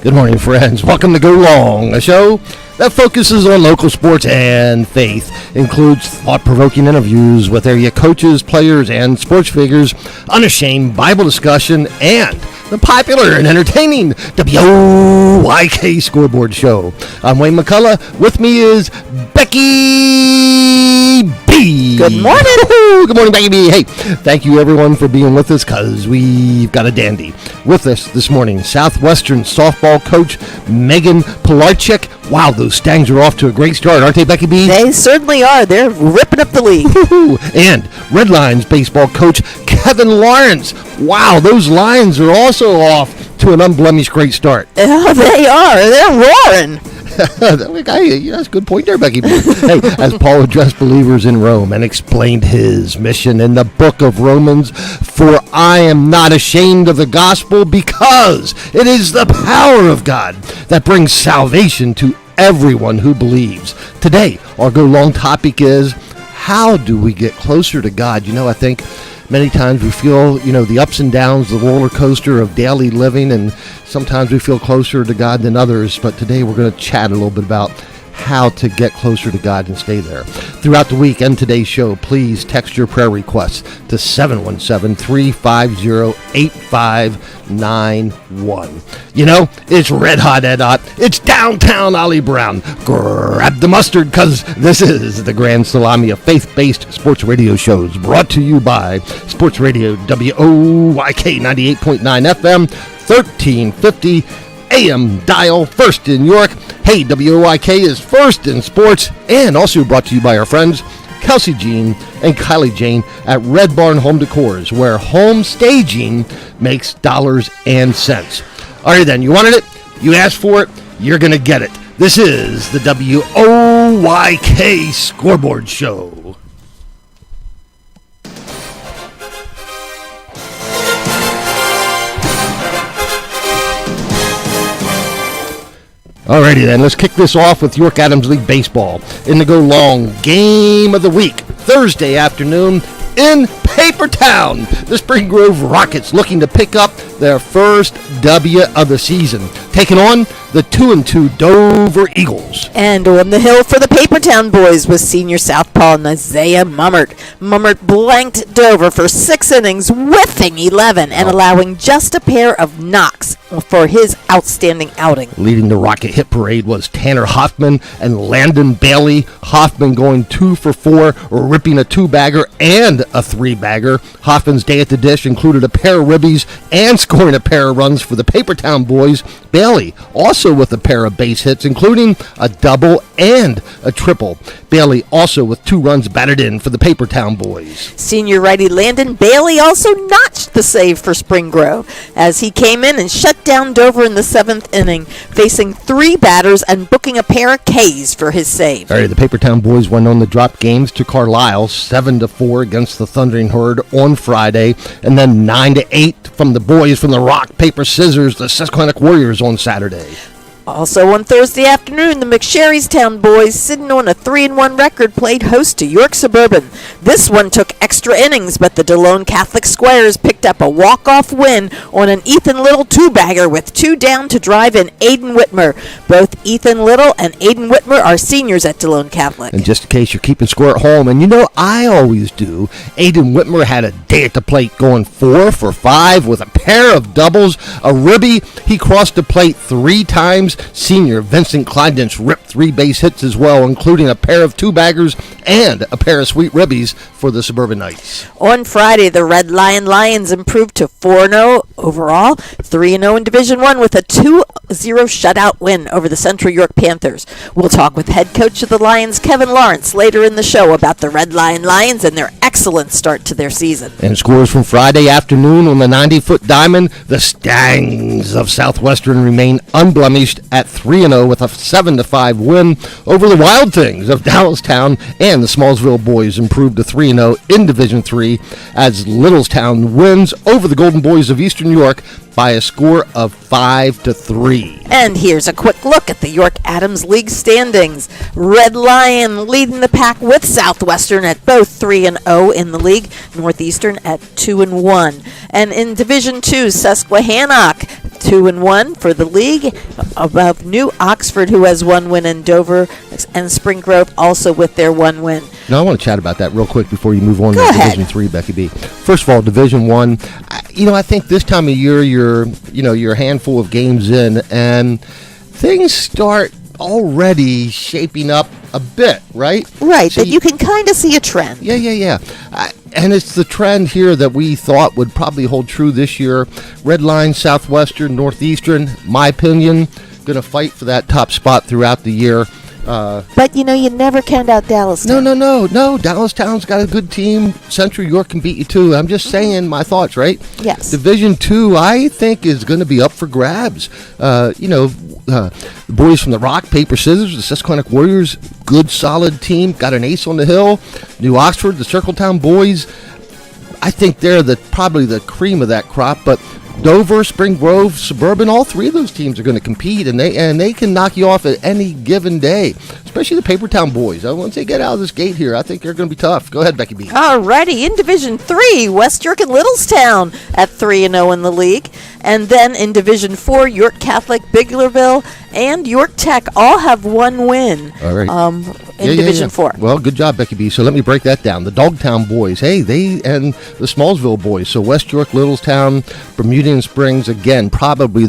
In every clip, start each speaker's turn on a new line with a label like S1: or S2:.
S1: Good morning, friends. Welcome to Go Long, a show that focuses on local sports and faith, includes thought-provoking interviews with area coaches, players, and sports figures, unashamed Bible discussion, and the popular and entertaining WOYK Scoreboard Show. I'm Wayne McCullough. With me is Becky B.
S2: Good morning.
S1: Good morning, Becky B. Hey, thank you, everyone, for being with us, because we've got a dandy. With us this morning, Southwestern softball coach Megan Pilarczyk. Wow, those Stangs are off to a great start, aren't they, Becky B?
S2: They certainly are. They're ripping up the league.
S1: And Red Lions baseball coach Kevin Lawrence. Wow, those Lions are also off to an unblemished great start.
S2: Oh, they are. They're roaring.
S1: That's a good point there, Becky. Hey, as Paul addressed believers in Rome and explained his mission in the book of Romans, for I am not ashamed of the gospel, because it is the power of God that brings salvation to everyone who believes. Today, our Go Long topic is, how do we get closer to God? You know, I think many times we feel, the ups and downs, the roller coaster of daily living, and sometimes we feel closer to God than others. But today we're going to chat a little bit about how to get closer to God and stay there. Throughout the week and today's show, please text your prayer requests to 717-350-8591. It's red hot, Ed Hot. It's downtown Ollie Brown. Grab the mustard, because this is the Grand Salami of faith-based sports radio shows, brought to you by Sports Radio WOYK 98.9 FM, 1350 AM dial, first in York. Hey, WOYK is first in sports, and also brought to you by our friends Kelsey Jean and Kylie Jane at Red Barn Home Decors, where home staging makes dollars and cents. All right, then, you wanted it, you asked for it, you're going to get it. This is the WOYK Scoreboard Show. Alrighty then, let's kick this off with York Adams League Baseball in the Go Long Game of the Week, Thursday afternoon in Papertown. The Spring Grove Rockets looking to pick up their first W of the season, taking on the 2-2 Dover Eagles.
S2: And on the hill for the Papertown boys was senior southpaw Isaiah Mummert. Mummert blanked Dover for 6 innings, whiffing 11 and allowing just a pair of knocks for his outstanding outing.
S1: Leading the Rocket hit parade was Tanner Hoffman and Landon Bailey. Hoffman going 2 for 4, ripping a 2-bagger and a 3-bagger. Hoffman's day at the dish included a pair of ribbies and scoring a pair of runs for the Papertown boys. Bailey also with a pair of base hits, including a double and a triple. Bailey also with 2 runs batted in for the Papertown boys.
S2: Senior righty Landon Bailey also notched the save for Spring Grove, as he came in and shut down Dover in the 7th inning, facing 3 batters and booking a pair of Ks for his save.
S1: All right, the Papertown boys went on the drop games to Carlisle, 7-4 against the Thundering Herd on Friday, and then 9-8 from the boys from the Rock, Paper, Scissors, the Susquehannock Warriors on Saturday.
S2: Also on Thursday afternoon, the McSherrystown boys, sitting on a 3-1 record, played host to York Suburban. This one took extra innings, but the DeLone Catholic Squires picked up a walk-off win on an Ethan Little 2-bagger with 2 down to drive in Aiden Whitmer. Both Ethan Little and Aiden Whitmer are seniors at DeLone Catholic.
S1: And just in case you're keeping score at home, and I always do, Aiden Whitmer had a day at the plate, going 4 for 5 with a pair of doubles, a ribby. He crossed the plate 3 times. Senior Vincent Kleindench ripped 3 base hits as well, including a pair of 2-baggers and a pair of sweet ribbies for the Suburban Knights.
S2: On Friday, the Red Lion Lions improved to 4-0 overall, 3-0 in Division I with a 2-0 shutout win over the Central York Panthers. We'll talk with head coach of the Lions, Kevin Lawrence, later in the show about the Red Lion Lions and their excellent start to their season.
S1: And scores from Friday afternoon on the 90-foot diamond, the Stangs of Southwestern remain unblemished at 3-0 with a 7-5 win over the Wild Things of Dallastown, and the Smallsville boys improved to 3-0 in Division III as Littlestown wins over the Golden Boys of Eastern York by a score of 5-3.
S2: And here's a quick look at the York Adams League standings. Red Lion leading the pack with Southwestern at both 3-0 in the league, Northeastern at 2-1. And in Division II, Susquehannock 2-1 for the league, above New Oxford, who has 1 win, and Dover and Spring Grove also with their 1 win.
S1: Now, I want to chat about that real quick before you move on
S2: Go
S1: to
S2: ahead.
S1: Division 3, Becky B. First of all, Division 1, I think this time of year you're a handful of games in, and things start already shaping up a bit, right?
S2: Right,
S1: So
S2: that you can kind of see a trend.
S1: Yeah. And it's the trend here that we thought would probably hold true this year. Red Line, Southwestern, Northeastern, my opinion, going to fight for that top spot throughout the year.
S2: But, you never count out Dallas.
S1: No. Dallastown's got a good team. Central York can beat you, too. I'm just saying my thoughts, right?
S2: Yes.
S1: Division 2, I think, is going to be up for grabs. The boys from the Rock, Paper, Scissors, the Susquehannock Warriors, good, solid team. Got an ace on the hill. New Oxford, the Circletown boys, I think they're probably the cream of that crop, but Dover, Spring Grove, Suburban, all three of those teams are going to compete, and they can knock you off at any given day, especially the Papertown boys. Once they get out of this gate here, I think they're going to be tough. Go ahead, Becky B.
S2: Alrighty, in Division 3, West York and Littlestown at 3-0 in the league. And then in Division 4, York Catholic, Biglerville, and York Tech all have 1 win.
S1: All right.
S2: In Division 4.
S1: Well, good job, Becky B. So let me break that down. The Dogtown boys, and the Smallsville boys. So West York, Littlestown, Bermudian Springs, again, probably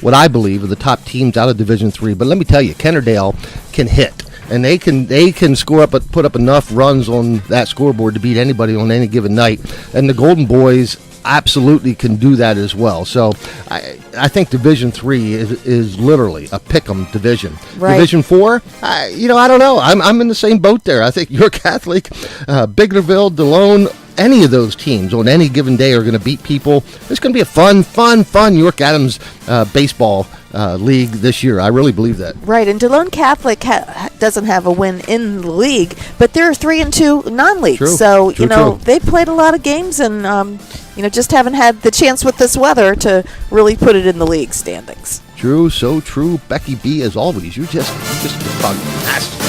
S1: what I believe are the top teams out of Division 3. But let me tell you, Kennerdale can hit. And they can put up enough runs on that scoreboard to beat anybody on any given night. And the Golden Boys absolutely can do that as well. So I think Division 3 is literally a pick'em division.
S2: Right.
S1: Division 4, I don't know. I'm in the same boat there. I think York Catholic, Biglerville, DeLone, any of those teams on any given day are going to beat people. It's going to be a fun York Adams baseball league this year. I really believe that.
S2: Right, and DeLone Catholic doesn't have a win in the league, but they're 3-2 non-league.
S1: True.
S2: So,
S1: True.
S2: they played a lot of games and, just haven't had the chance with this weather to really put it in the league standings.
S1: True, so true. Becky B, as always, you just fantastic.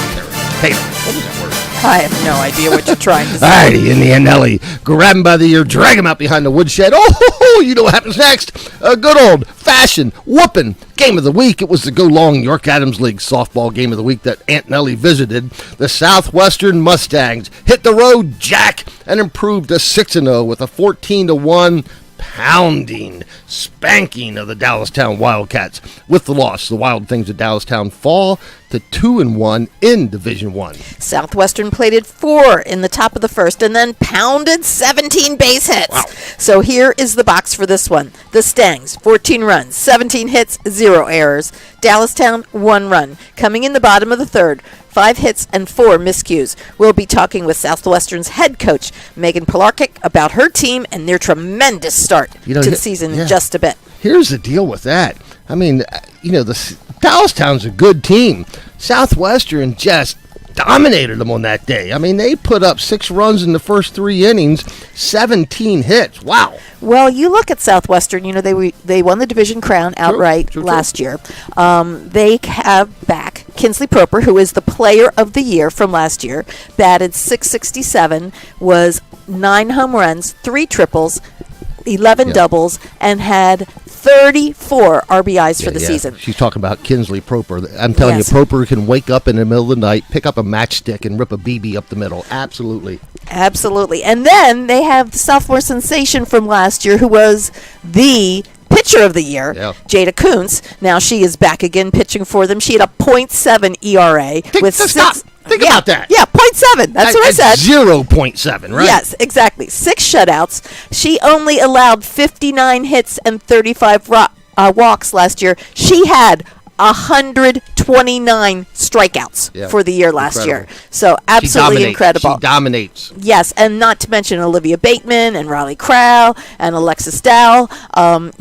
S1: Hey, what was that word?
S2: I have no idea what you're trying to say.
S1: Alrighty, in the end, Ellie, grab him by the ear, drag him out behind the woodshed. Oh, you know what happens next? A good old-fashioned whooping game of the week. It was the Go Long York Adams League softball game of the week that Aunt Nellie visited. The Southwestern Mustangs hit the road, Jack, and improved to 6-0 with a 14-1 pounding, spanking of the Dallastown Wildcats. With the loss, the Wild Things of Dallastown fall to 2-1 in Division 1.
S2: Southwestern plated 4 in the top of the first and then pounded 17 base hits.
S1: Wow.
S2: So here is the box for this one. The Stangs, 14 runs, 17 hits, 0 errors. Dallastown, 1 run. Coming in the bottom of the third, 5 hits and 4 miscues. We'll be talking with Southwestern's head coach, Megan Polarkic, about her team and their tremendous start to the season in just a bit.
S1: Here's the deal with that. I mean, the Dallastown's a good team. Southwestern just dominated them on that day. I mean, they put up 6 runs in the first 3 innings, 17 hits. Wow.
S2: Well, you look at Southwestern, they won the division crown outright last year. They have back Kinsley Proper, who is the player of the year from last year, batted .667, was 9 home runs, 3 triples, 11 doubles, and had 34 RBIs for the season.
S1: She's talking about Kinsley Proper. I'm telling you, Proper can wake up in the middle of the night, pick up a matchstick, and rip a BB up the middle. Absolutely.
S2: Absolutely. And then they have the sophomore sensation from last year, who was the pitcher of the year, Jada Kuntz. Now she is back again pitching for them. She had a .7 ERA with 6.
S1: Think about that.
S2: Yeah, .7. That's what I said.
S1: 0.7, right?
S2: Yes, exactly. 6 shutouts. She only allowed 59 hits and 35 walks last year. She had 129 strikeouts for the year last year. So absolutely incredible.
S1: She dominates.
S2: Yes, and not to mention Olivia Bateman and Riley Crowell and Alexis Dow. And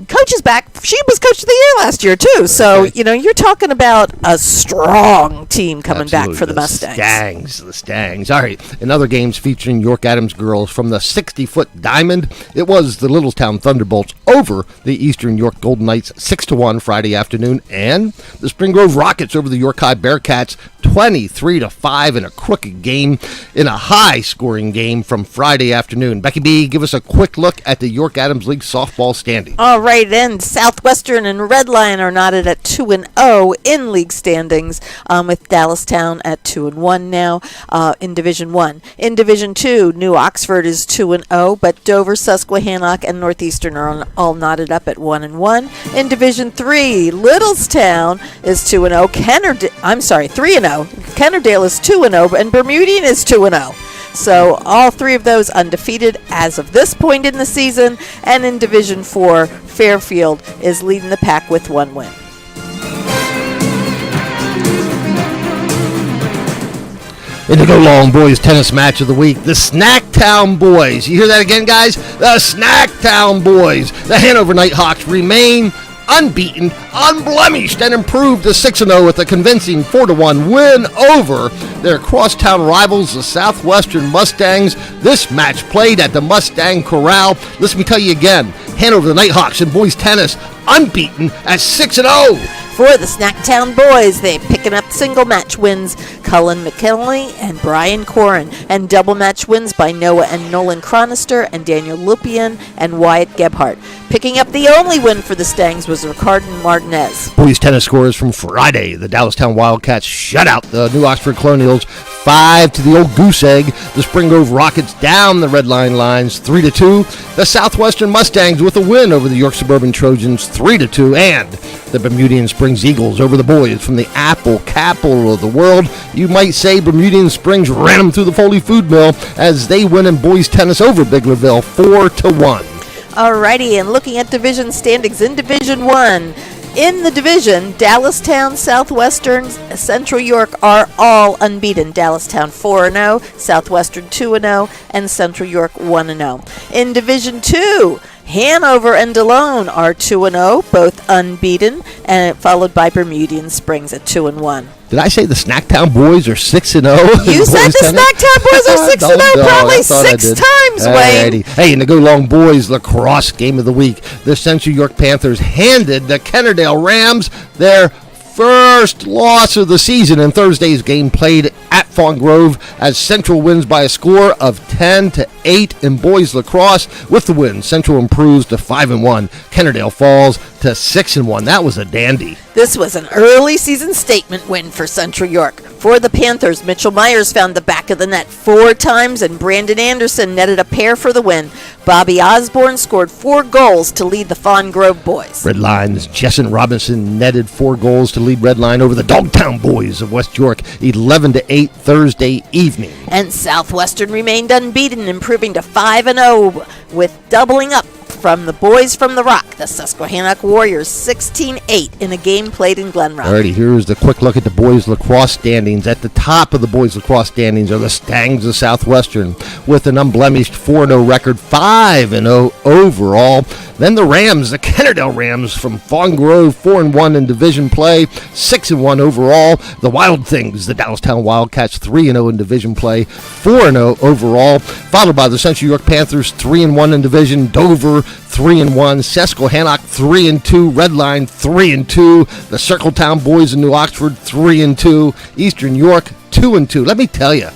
S2: coach is back. She was coach of the year last year too. So you're talking about a strong team coming back for the Mustangs.
S1: The Stangs. All right, in other games featuring York Adams girls from the 60-foot diamond, it was the Littlestown Thunderbolts over the Eastern York Golden Knights 6-1 Friday afternoon, and 2, the Spring Grove Rockets over the York High Bearcats 23-5 in a crooked game, in a high-scoring game from Friday afternoon. Becky B, give us a quick look at the York Adams League softball standing.
S2: All right, and Southwestern and Red Lion are knotted at 2-0 in league standings, with Dallastown at 2-1 now in Division 1. In Division 2, New Oxford is 2-0, but Dover, Susquehannock, and Northeastern are all knotted up at 1-1. In Division 3, Littlestown is 2-0. 3-0. Kennerdale is 2-0, and Bermudian is 2-0. So all three of those undefeated as of this point in the season. And in Division 4, Fairfield is leading the pack with 1 win.
S1: In the Go Long Boys tennis match of the week, the Snacktown Boys. You hear that again, guys? The Snacktown Boys. The Hanover Nighthawks remain unbeaten, unblemished, and improved to 6-0 with a convincing 4-1 win over their crosstown rivals, the Southwestern Mustangs. This match played at the Mustang Corral. Let me tell you again, Hanover the Nighthawks in boys tennis unbeaten at 6-0.
S2: For the Snacktown Boys, they picking up single match wins, Cullen McKinley and Brian Corin, and double match wins by Noah and Nolan Chronister and Daniel Lupian and Wyatt Gebhardt. Picking up the only win for the Stangs was Ricardo Martinez.
S1: Boys tennis scores from Friday. The Dallastown Wildcats shut out the New Oxford Colonials 5 to the old goose egg. The Spring Grove Rockets down the Red Line Lions 3-2. The Southwestern Mustangs with a win over the York Suburban Trojans 3-2. And the Bermudian Springs Eagles over the boys from the apple capital of the world. You might say Bermudian Springs ran them through the Foley Food Mill as they win in boys tennis over Biglerville 4-1.
S2: Alrighty, and looking at division standings in Division 1. In the division, Dallastown, Southwestern, Central York are all unbeaten. Dallastown 4-0, Southwestern 2-0, and Central York 1-0. In Division 2, Hanover and DeLone are 2-0, both unbeaten, and followed by Bermudian Springs at 2-1.
S1: Did I say the Snacktown Boys are 6-0?
S2: You said the Snacktown Boys are 6-0 probably 6 times, Wayne.
S1: Hey, in the Go Long Boys lacrosse game of the week, the Central York Panthers handed the Kennerdale Rams their first loss of the season in Thursday's game played at Fawn Grove as Central wins by a score of 10-8 in boys lacrosse. With the win, Central improves to 5-1. Kennerdale falls to 6-1. That was a dandy.
S2: This was an early season statement win for Central York. For the Panthers, Mitchell Myers found the back of the net 4 times, and Brandon Anderson netted a pair for the win. Bobby Osborne scored 4 goals to lead the Fawn Grove boys.
S1: Red Line's Jessen Robinson netted 4 goals to lead Red Line over the Dogtown boys of West York 11-8 Thursday evening.
S2: And Southwestern remained unbeaten, improving to 5-0 with doubling up from the boys from the Rock, the Susquehannock Warriors 16-8 in a game played in Glen Rock.
S1: Alrighty, here's the quick look at the boys lacrosse standings. At the top of the boys lacrosse standings are the Stangs of Southwestern with an unblemished 4-0 record, 5-0 overall. Then the Rams, the Kennerdale Rams from Fawn Grove, 4-1 in division play, 6-1 overall. The Wild Things, the Dallastown Wildcats, 3-0 in division play, 4-0 overall. Followed by the Central York Panthers, 3-1 in division. Dover, 3-1. Susquehannock, 3-2. Red Line, 3-2. The Circletown Boys in New Oxford, 3-2. Eastern York, 2-2. Let me tell you,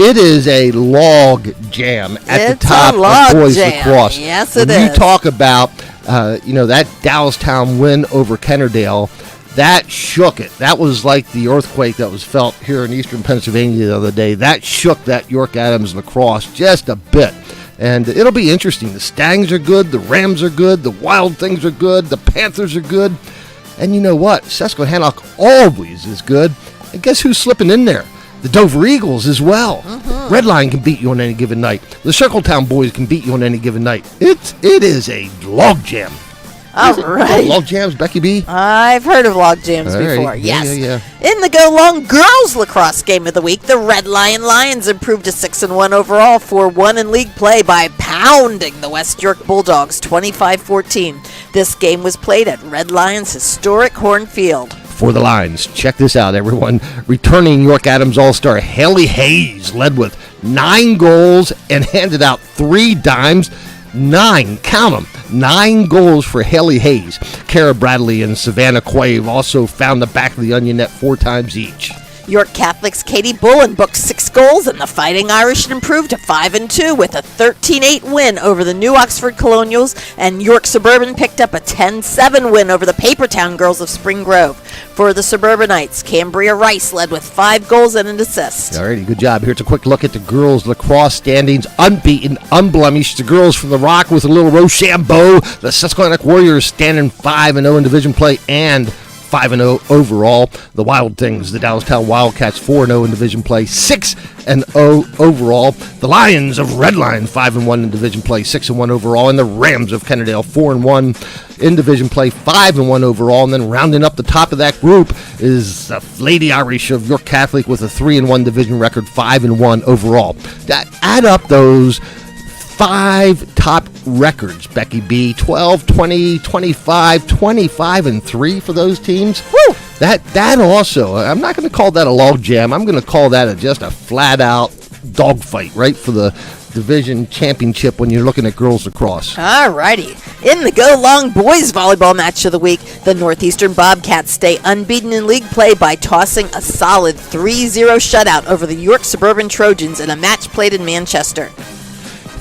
S1: it is a log jam at the top of boys lacrosse.
S2: Yes, it
S1: is. When you talk about, that Dallastown win over Kennerdale, that shook it. That was like the earthquake that was felt here in eastern Pennsylvania the other day. That shook that York Adams lacrosse just a bit. And it'll be interesting. The Stangs are good. The Rams are good. The Wild Things are good. The Panthers are good. And you know what? Susquehannock always is good. And guess who's slipping in there? The Dover Eagles as well. Mm-hmm. Red Line can beat you on any given night. The Circletown Boys can beat you on any given night. It is a log jam.
S2: All right.
S1: Log jams, Becky B?
S2: I've heard of log jams before, yes.
S1: Yeah.
S2: In the Go Long girls lacrosse game of the week, the Red Lion Lions improved to 6-1 overall, 4-1 in league play by pounding the West York Bulldogs 25-14. This game was played at Red Lion's historic Hornfield.
S1: For the Lions, check this out, everyone. Returning York Adams All-Star Haley Hayes led with 9 goals and handed out 3 dimes. count them, 9 goals for Haley Hayes. Kara Bradley and Savannah Quave also found the back of the onion net 4 times each.
S2: York Catholic's Katie Bullen booked 6 goals, and the Fighting Irish improved to 5-2 with a 13-8 win over the New Oxford Colonials, and York Suburban picked up a 10-7 win over the Papertown Girls of Spring Grove. For the Suburbanites, Cambria Rice led with 5 goals and an assist.
S1: Alrighty, good job. Here's a quick look at the girls' lacrosse standings. Unbeaten, unblemished. The girls from the Rock with a little Rochambeau. The Susquehannock Warriors standing 5-0 in division play and 5-0 overall. The Wild Things, the Dallas-Town Wildcats, 4-0 in division play, 6-0 overall. The Lions of Redline, 5-1 in division play, 6-1 overall. And the Rams of Kennedale, 4-1 in division play, 5-1 overall. And then rounding up the top of that group is the Lady Irish of York Catholic with a 3-1 division record, 5-1 overall. Add up those 5 top records, Becky B. 12, 20, 25, 25, and 3 for those teams.
S2: Woo!
S1: That also, I'm not going to call that a log jam. I'm going to call that just a flat-out dogfight, right, for the division championship when you're looking at girls lacrosse.
S2: Alrighty. In the Go Long boys volleyball match of the week, the Northeastern Bobcats stay unbeaten in league play by tossing a solid 3-0 shutout over the York Suburban Trojans in a match played in Manchester.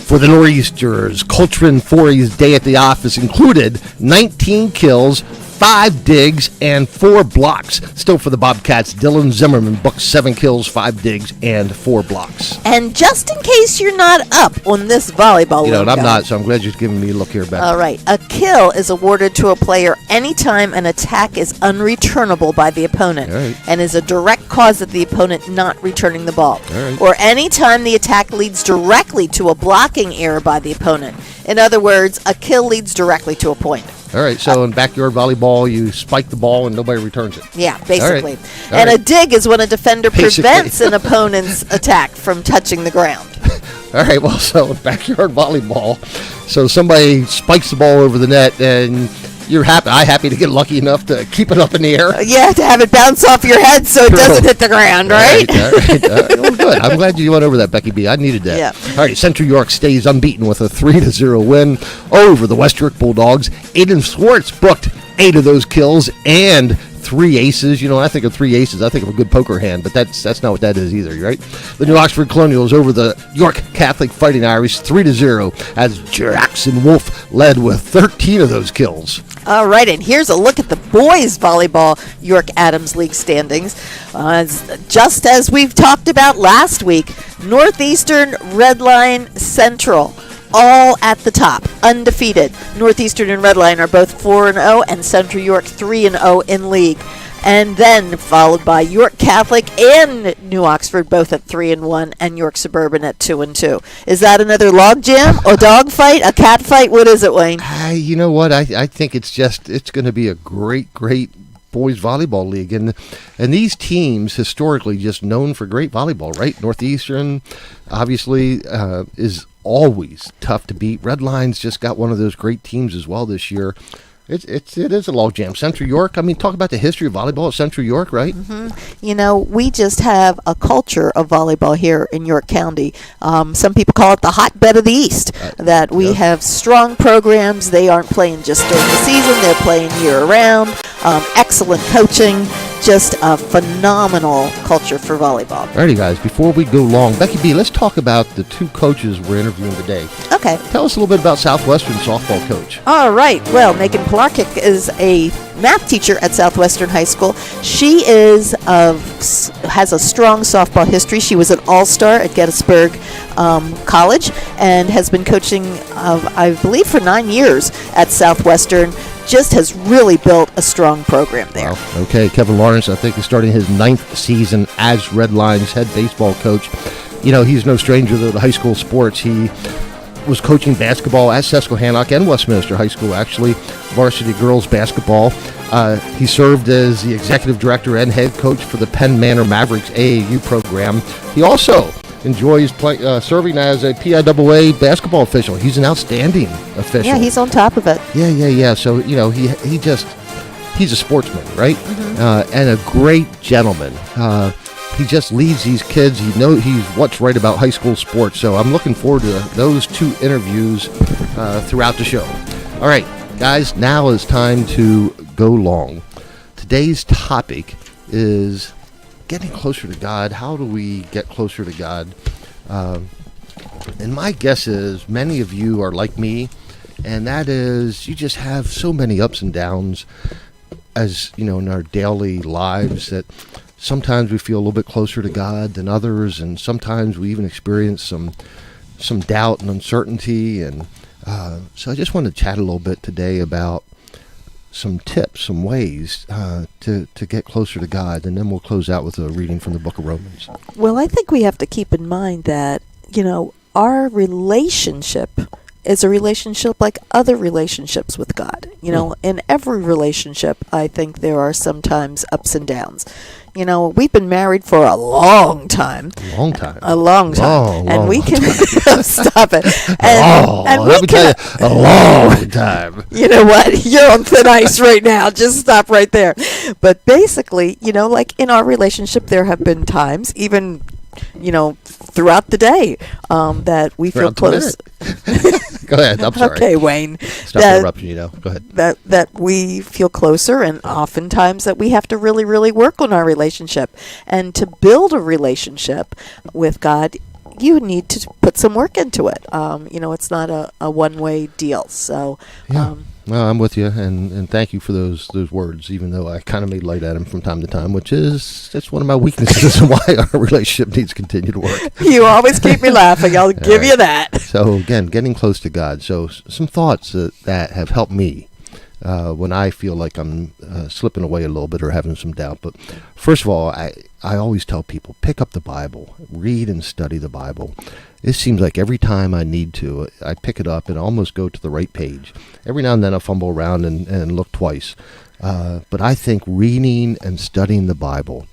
S1: For the Nor'easters, Coltrane Forey's day at the office included 19 kills, 5 digs, and 4 blocks. Still for the Bobcats, Dylan Zimmerman booked 7 kills, 5 digs, and 4 blocks.
S2: And just in case you're not up on this volleyball
S1: and I'm
S2: lingo,
S1: not, so I'm glad you're giving me a look here, Beth.
S2: all right. A kill is awarded to a player anytime an attack is unreturnable by the opponent,
S1: All right.
S2: and is a direct cause of the opponent not returning the ball.
S1: All right.
S2: Or anytime the attack leads directly to a blocking error by the opponent. In other words, a kill leads directly to a point.
S1: All right, so in backyard volleyball, you spike the ball and nobody returns it.
S2: Yeah, basically.
S1: All
S2: And
S1: right.
S2: a dig is when a defender
S1: Basically.
S2: prevents an opponent's attack from touching the ground.
S1: All right, well, so in backyard volleyball, so somebody spikes the ball over the net and you're happy to get lucky enough to keep it up in the air.
S2: Yeah, to have it bounce off your head so it doesn't hit the ground, right?
S1: All right. Well, good. I'm glad you went over that, Becky B. I needed that.
S2: Yeah.
S1: All right, Central York stays unbeaten with a 3-0 win over the West York Bulldogs. Aiden Swartz booked 8 of those kills and 3 aces. You know, when I think of 3 aces, I think of a good poker hand, but that's not what that is either, right? The New Oxford Colonials over the York Catholic Fighting Irish 3-0 as Jackson Wolf led with 13 of those kills.
S2: All right, and here's a look at the boys volleyball York Adams League standings. Just as we've talked about last week, Northeastern, Redline, Central, all at the top, undefeated. Northeastern and Redline are both 4-0, and Central York 3-0 in league. And then followed by York Catholic and New Oxford, both at 3-1, and York Suburban at 2-2. Is that another log jam, a dog fight, a cat fight? What is it, Wayne?
S1: You know what? I think it's going to be a great boys volleyball league, and these teams historically just known for great volleyball, right? Northeastern obviously is always tough to beat. Redline's just got one of those great teams as well this year. It is a logjam. Central York, I mean, talk about the history of volleyball at Central York, right?
S2: Mm-hmm. You know, we just have a culture of volleyball here in York County. Some people call it the hotbed of the East, that we have strong programs. They aren't playing just during the season. They're playing year-round. Excellent coaching. Just a phenomenal culture for volleyball.
S1: Alrighty, guys, before we go long, Becky B, let's talk about the 2 coaches we're interviewing today.
S2: Okay.
S1: Tell us a little bit about Southwestern softball coach.
S2: All right. Well, Megan Polarczyk is a math teacher at Southwestern High School. She has a strong softball history. She was an all-star at Gettysburg College and has been coaching, I believe, for 9 years at Southwestern. Just has really built a strong program there.
S1: Wow. Okay, Kevin Lawrence, I think, is starting his 9th season as Redline's head baseball coach. You know, he's no stranger to high school sports. He was coaching basketball at Susquehannock and Westminster High School, actually, varsity girls basketball. He served as the executive director and head coach for the Penn Manor Mavericks AAU program. He also enjoys serving as a PIAA basketball official. He's an outstanding official.
S2: Yeah, he's on top of it.
S1: Yeah. So, you know, he's a sportsman, right?
S2: Mm-hmm.
S1: And a great gentleman. he just leads these kids. He's what's right about high school sports. So I'm looking forward to those 2 interviews throughout the show. All right, guys, now it's time to go long. Today's topic is getting closer to God. How do we get closer to God? And my guess is many of you are like me, and that is you just have so many ups and downs as in our daily lives that sometimes we feel a little bit closer to God than others, and sometimes we even experience some doubt and uncertainty. And so I just want to chat a little bit today about some tips, some ways to get closer to God, and then we'll close out with a reading from the book of Romans.
S2: Well, I think we have to keep in mind that, our relationship is a relationship like other relationships with God. In every relationship, I think there are sometimes ups and downs. We've been married for a long time. A long time. And we can stop it. And
S1: let me tell you, a long time.
S2: You know what? You're on thin ice right now. Just stop right there. But basically, like in our relationship, there have been times, even throughout the day, that we feel close.
S1: Go ahead. I'm sorry.
S2: Okay, Wayne.
S1: Stop interrupting you now. Go ahead.
S2: That we feel closer, and oftentimes that we have to really, really work on our relationship. And to build a relationship with God, you need to put some work into it. It's not a one-way deal. So.
S1: Yeah. Well, I'm with you, and thank you for those words, even though I kind of made light at them from time to time, which is that's one of my weaknesses and why our relationship needs to continue to work.
S2: You always keep me laughing. I'll give you that.
S1: So, again, getting close to God. So, some thoughts that have helped me when I feel like I'm slipping away a little bit or having some doubt. But first of all, I always tell people, pick up the Bible, read and study the Bible. It seems like every time I need to, I pick it up and almost go to the right page. Every now and then I fumble around and look twice. But I think reading and studying the Bible,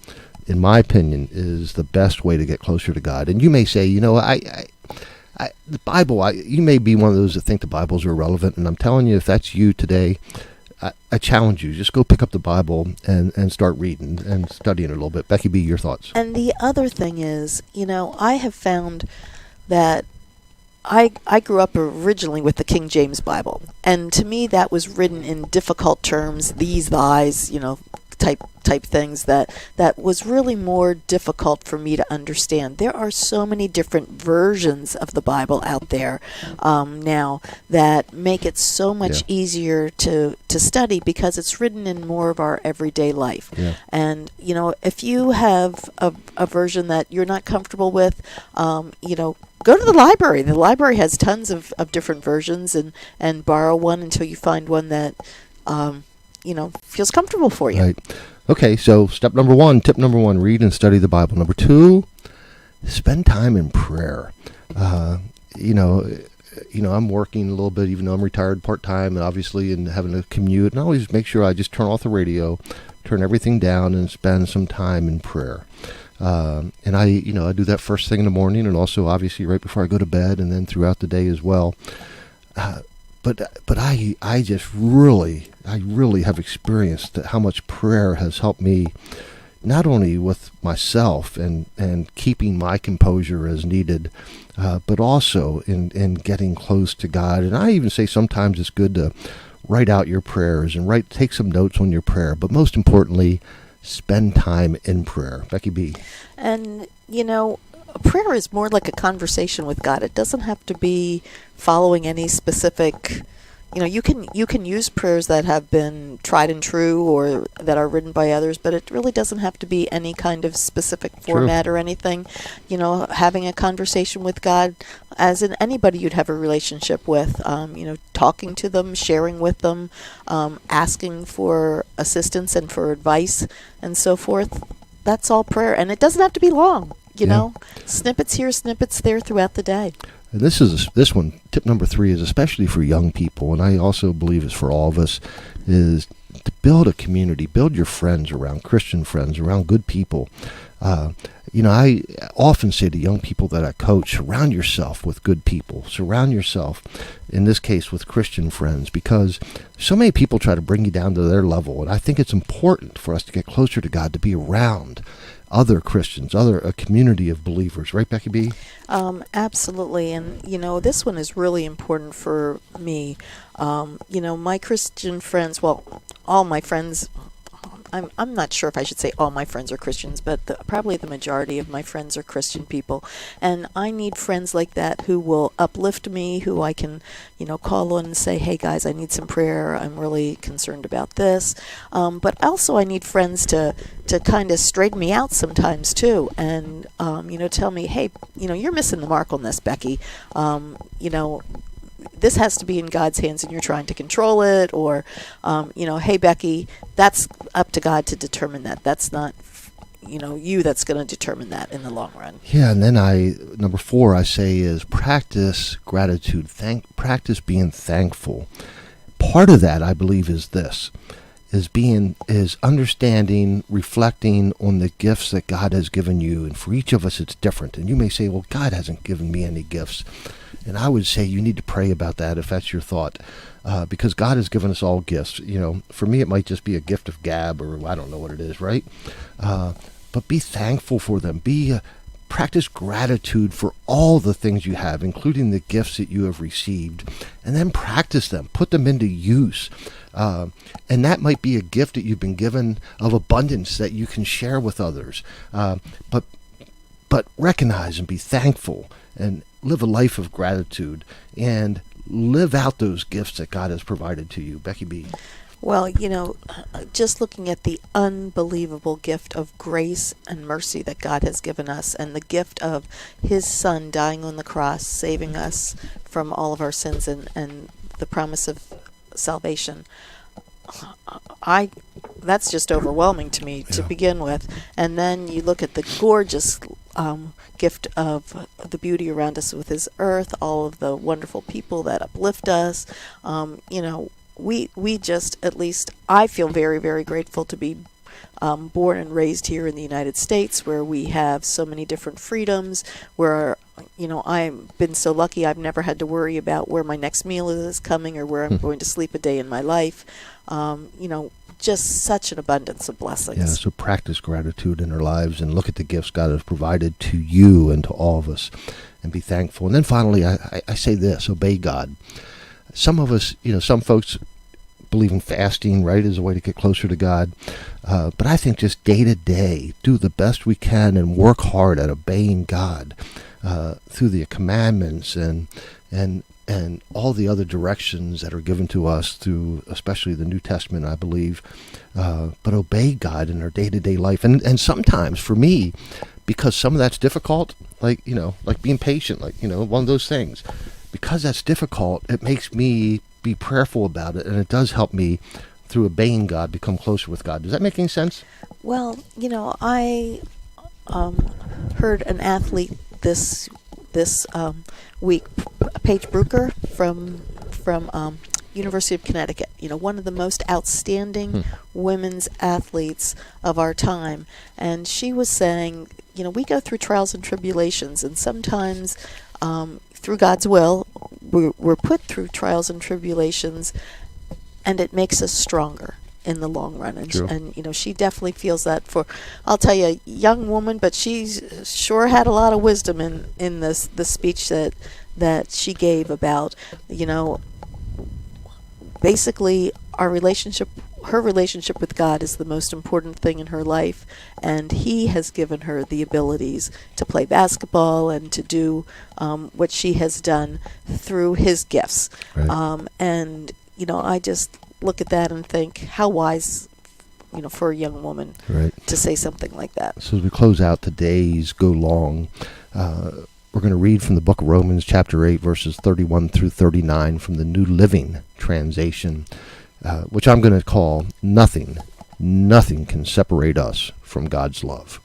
S1: in my opinion, is the best way to get closer to God. And you may say, the Bible, you may be one of those that think the Bible's irrelevant. And I'm telling you, if that's you today, I challenge you, just go pick up the Bible and start reading and studying it a little bit. Becky B., your thoughts?
S2: And the other thing is, I have found that I grew up originally with the King James Bible, and to me that was written in difficult terms, these, thys, type things that was really more difficult for me to understand. There are so many different versions of the Bible out there now that make it so much easier to study because it's written in more of our everyday life.
S1: Yeah.
S2: And if you have a version that you're not comfortable with, go to the library. The library has tons of different versions, and borrow one until you find one that feels comfortable for you.
S1: Right. Okay, so tip number one, read and study the Bible. Number 2, spend time in prayer. I'm working a little bit, even though I'm retired part-time, and obviously and having to commute, and I always make sure I just turn off the radio, turn everything down, and spend some time in prayer. And I do that first thing in the morning, and also obviously right before I go to bed, and then throughout the day as well. But I just really have experienced how much prayer has helped me, not only with myself and keeping my composure as needed, but also in getting close to God. And I even say sometimes it's good to write out your prayers and take some notes on your prayer. But most importantly, spend time in prayer. Becky B.
S2: And, prayer is more like a conversation with God. It doesn't have to be following any specific, you can use prayers that have been tried and true or that are written by others, but it really doesn't have to be any kind of specific format or anything. Having a conversation with God, as in anybody you'd have a relationship with, talking to them, sharing with them, asking for assistance and for advice and so forth. That's all prayer, and it doesn't have to be long. Snippets here, snippets there throughout the day.
S1: And this one, tip number 3, is especially for young people, and I also believe it's for all of us, is to build a community, build your friends around Christian friends, around good people. I often say to young people that I coach, surround yourself with good people. Surround yourself, in this case, with Christian friends, because so many people try to bring you down to their level, and I think it's important for us to get closer to God, to be around other Christians, a community of believers, right, Becky B?
S2: Absolutely. And, this one is really important for me. My Christian friends, well, all my friends, I'm not sure if I should say all my friends are Christians, but probably the majority of my friends are Christian people. And I need friends like that who will uplift me, who I can, call on and say, hey guys, I need some prayer. I'm really concerned about this. But also I need friends to kind of straighten me out sometimes too. And, tell me, hey, you're missing the mark on this, Becky. This has to be in God's hands and you're trying to control it, or, hey, Becky, that's up to God to determine that. That's not, you that's going to determine that in the long run.
S1: Yeah, and then number 4, I say is practice gratitude. Practice being thankful. Part of that, I believe, is this, is understanding, reflecting on the gifts that God has given you. And for each of us, it's different. And you may say, well, God hasn't given me any gifts. And I would say you need to pray about that if that's your thought, because God has given us all gifts. For me, it might just be a gift of gab, or I don't know what it is, right? But be thankful for them. Practice gratitude for all the things you have, including the gifts that you have received, and then practice them. Put them into use. And that might be a gift that you've been given of abundance that you can share with others. But recognize and be thankful and live a life of gratitude and live out those gifts that God has provided to you. Becky B.
S2: Well, just looking at the unbelievable gift of grace and mercy that God has given us, and the gift of His Son dying on the cross, saving us from all of our sins, and the promise of salvation, that's just overwhelming to me to begin with. And then you look at the gorgeous gift of the beauty around us with His earth, all of the wonderful people that uplift us. We just, at least I feel very, very grateful to be born and raised here in the United States, where we have so many different freedoms, where, I've been so lucky I've never had to worry about where my next meal is coming or where I'm going to sleep a day in my life. Just such an abundance of blessings.
S1: Yeah, so practice gratitude in our lives and look at the gifts God has provided to you and to all of us and be thankful. And then finally, I say this, obey God. Some of us, some folks believe in fasting, right, as a way to get closer to God. But I think just day to day, do the best we can and work hard at obeying God through the commandments and all the other directions that are given to us through, especially the New Testament, I believe. But obey God in our day-to-day life. And sometimes, for me, because some of that's difficult, like being patient, one of those things. Because that's difficult, it makes me be prayerful about it, and it does help me, through obeying God, become closer with God. Does that make any sense?
S2: Well, I heard an athlete this week, Paige Brucker from University of Connecticut, one of the most outstanding women's athletes of our time. And she was saying, we go through trials and tribulations, and sometimes through God's will, we're put through trials and tribulations, and it makes us stronger in the long run. And she definitely feels that I'll tell you, a young woman, but she's sure had a lot of wisdom in the speech that she gave about, basically her relationship with God is the most important thing in her life, and He has given her the abilities to play basketball and to do what she has done through His gifts. Right. And I just look at that and think, how wise, for a young woman to say something like that.
S1: So as we close out today's Go Long, we're going to read from the book of Romans, chapter 8, verses 31 through 39 from the New Living Translation, which I'm going to call Nothing Can Separate Us from God's Love.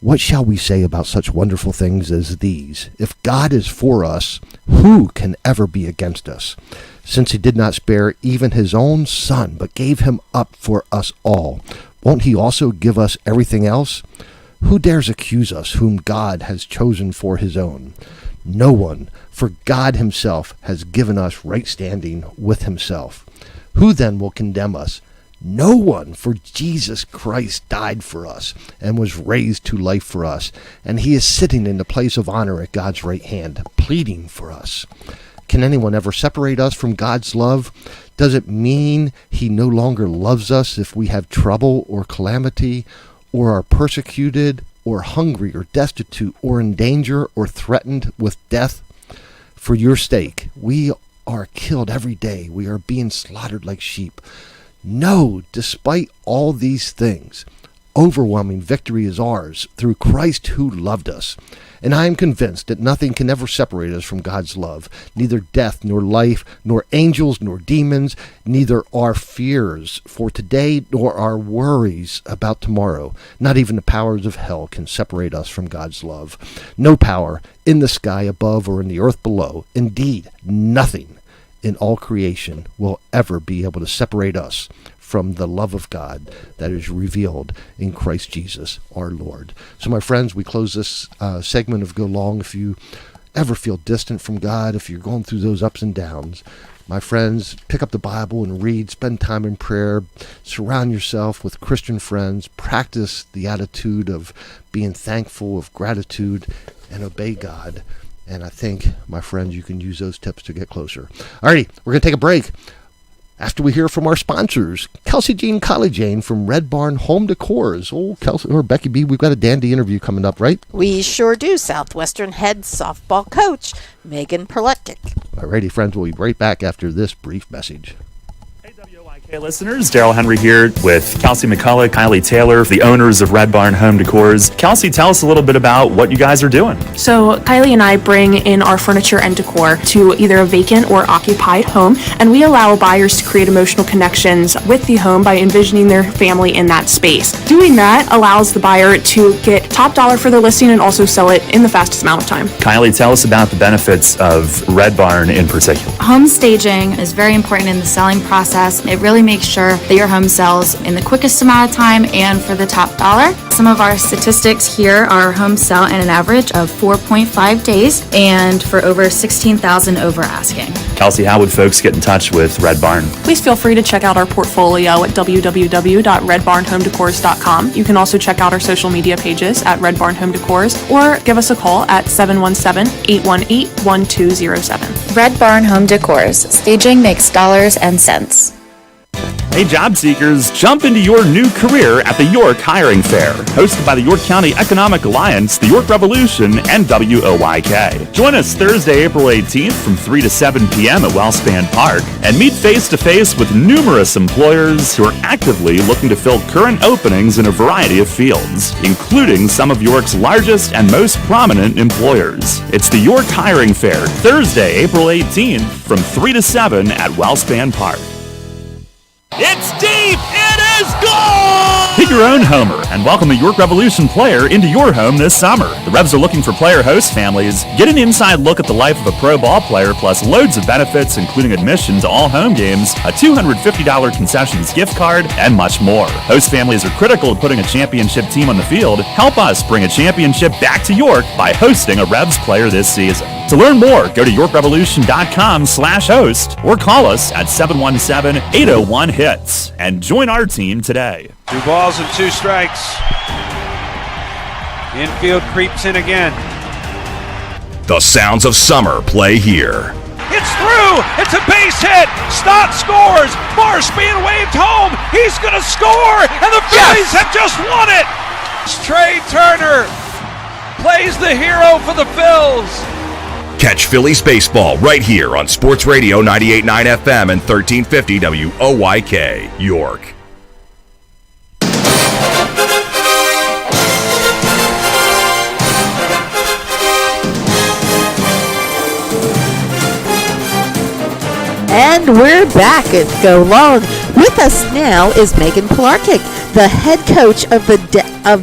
S1: What shall we say about such wonderful things as these? If God is for us, who can ever be against us? Since He did not spare even His own Son, but gave Him up for us all, won't He also give us everything else? Who dares accuse us whom God has chosen for His own? No one, for God Himself has given us right standing with Himself. Who then will condemn us? No one, for Jesus Christ died for us and was raised to life for us. And he is sitting in the place of honor at God's right hand, pleading for us. Can anyone ever separate us from God's love? Does it mean he no longer loves us if we have trouble or calamity, or are persecuted, or hungry, or destitute, or in danger, or threatened with death? For your sake, we are killed every day. We are being slaughtered like sheep. No, despite all these things, overwhelming victory is ours through Christ who loved us. And I am convinced that nothing can ever separate us from God's love, neither death, nor life, nor angels, nor demons, neither our fears for today, nor our worries about tomorrow. Not even the powers of hell can separate us from God's love. No power in the sky above or in the earth below. Indeed, nothing in all creation will ever be able to separate us from the love of God that is revealed in Christ Jesus our Lord. So my friends, we close this segment of Go Long. If you ever feel distant from God, if you're going through those ups and downs, my friends, pick up the Bible and read, spend time in prayer, surround yourself with Christian friends, practice the attitude of being thankful, of gratitude, and obey God. And I think, my friends, you can use those tips to get closer. Alrighty, we're going to take a break. After we hear from our sponsors, Kelsey Jean Collie Jane from Red Barn Home Decors. Oh, Kelsey or Becky B, we've got a dandy interview coming up, right?
S2: We sure do. Southwestern head softball coach, Megan Perletic.
S1: Alrighty, friends, we'll be right back after this brief message.
S3: Hey listeners, Daryl Henry here with Kelsey McCullough, Kylie Taylor, the owners of Red Barn Home Decors. Kelsey, tell us a little bit about what you guys are doing.
S4: So Kylie and I bring in our furniture and decor to either a vacant or occupied home, and we allow buyers to create emotional connections with the home by envisioning their family in that space. Doing that allows the buyer to get top dollar for their listing and also sell it in the fastest amount of time.
S3: Kylie, tell us about the benefits of Red Barn in particular.
S5: Home staging is very important in the selling process. It really makes sure that your home sells in the quickest amount of time and for the top dollar. Some of our statistics here are homes sell in an average of 4.5 days and for over 16,000 over asking.
S3: Kelsey, how would folks get in touch with Red Barn?
S4: Please feel free to check out our portfolio at www.redbarnhomedecors.com. You can also check out our social media pages at Red Barn Home Decors or give us a call at 717-818-1207.
S6: Red Barn Home Decors. Staging makes dollars and cents.
S3: Hey job seekers, jump into your new career at the York Hiring Fair, hosted by the York County Economic Alliance, the York Revolution, and WOYK. Join us Thursday, April 18th from 3 to 7 p.m. at Wellspan Park and meet face-to-face with numerous employers who are actively looking to fill current openings in a variety of fields, including some of York's largest and most prominent employers. It's the York Hiring Fair, Thursday, April 18th from 3 to 7 at Wellspan Park. It's deep! It is gone! Pick your own homer and welcome a York Revolution player into your home this summer. The Revs are looking for player host families. Get an inside look at the life of a pro ball player, plus loads of benefits, including admission to all home games, a $250 concessions gift card, and much more. Host families are critical to putting a championship team on the field. Help us bring a championship back to York by hosting a Revs player this season. To learn more, go to yorkrevolution.com/host or call us at 717-801-HITS and join our team today.
S7: 2 balls and 2 strikes. Infield creeps in again.
S8: The sounds of summer play here.
S7: It's through! It's a base hit! Stott scores! Marsh being waved home! He's gonna score! And the Phillies have just won it! Trey Turner plays the hero for the Phils.
S8: Catch Phillies baseball right here on Sports Radio 98.9 FM and 1350 WOYK, York.
S2: And we're back at Go Long. With us now is Megan Pilarczyk, the head coach of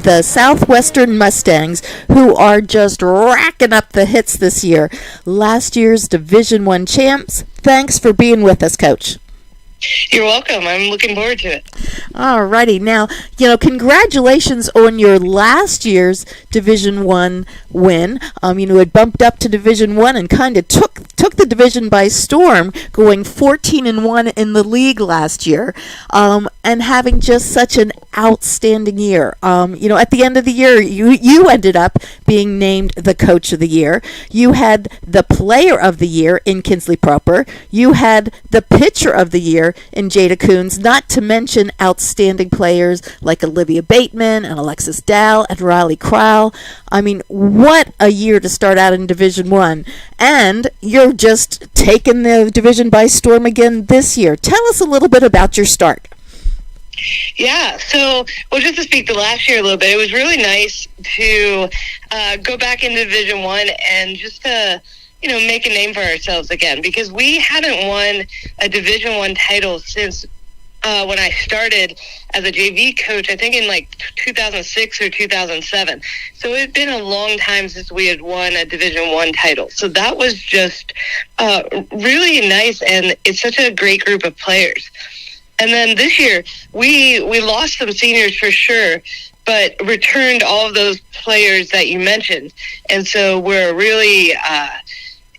S2: the Southwestern Mustangs, who are just racking up the hits this year. Last year's Division I champs. Thanks for being with us, Coach.
S9: You're welcome. I'm looking forward to it.
S2: All righty. Now, congratulations on your last year's Division I win. It bumped up to Division I and kind of took took the division by storm, going 14-1 in the league last year, and having just such an outstanding year. At the end of the year, you ended up being named the coach of the year. You had the player of the year in Kinsley Proper. You had the pitcher of the year in Jada Coons, not to mention outstanding players like Olivia Bateman and Alexis Dow and Riley Crowell. I mean, what a year to start out in Division I. And you're just taking the division by storm again this year. Tell us a little bit about your start.
S9: Yeah, so, just to speak to last year a little bit, it was really nice to go back into Division I and just to, make a name for ourselves again, because we hadn't won a Division I title since when I started as a JV coach, I think in 2006 or 2007. So it had been a long time since we had won a Division I title. So that was just really nice, and it's such a great group of players. And then this year, we lost some seniors for sure, but returned all of those players that you mentioned. And so we're a really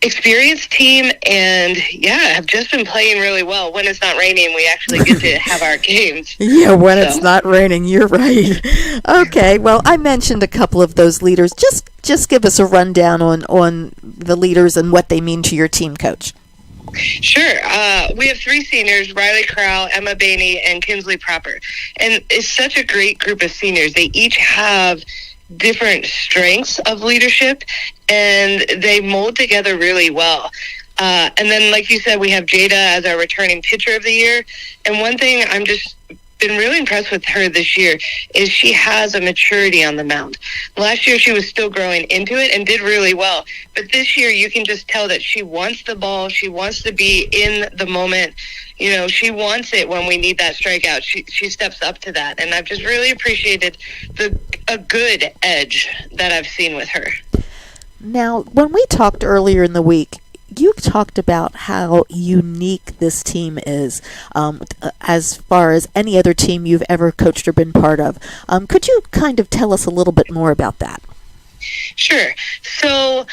S9: experienced team, and have just been playing really well. When it's not raining, we actually get to have our games.
S2: Yeah, when it's not raining, you're right. Okay, well, I mentioned a couple of those leaders. Just give us a rundown on the leaders and what they mean to your team, Coach.
S9: Sure. We have 3 seniors, Riley Crowell, Emma Bainey, and Kinsley Proper. And it's such a great group of seniors. They each have different strengths of leadership, and they mold together really well. And then, like you said, we have Jada as our returning pitcher of the year. And one thing I'm just been really impressed with her this year is she has a maturity on the mound. Last year she was still growing into it and did really well, but this year you can just tell that she wants the ball, she wants to be in the moment, she wants it when we need that strikeout. She steps up to that, and I've just really appreciated a good edge that I've seen with her.
S2: Now, when we talked earlier in the week, you talked about how unique this team is as far as any other team you've ever coached or been part of. Could you kind of tell us a little bit more about that?
S9: Sure. So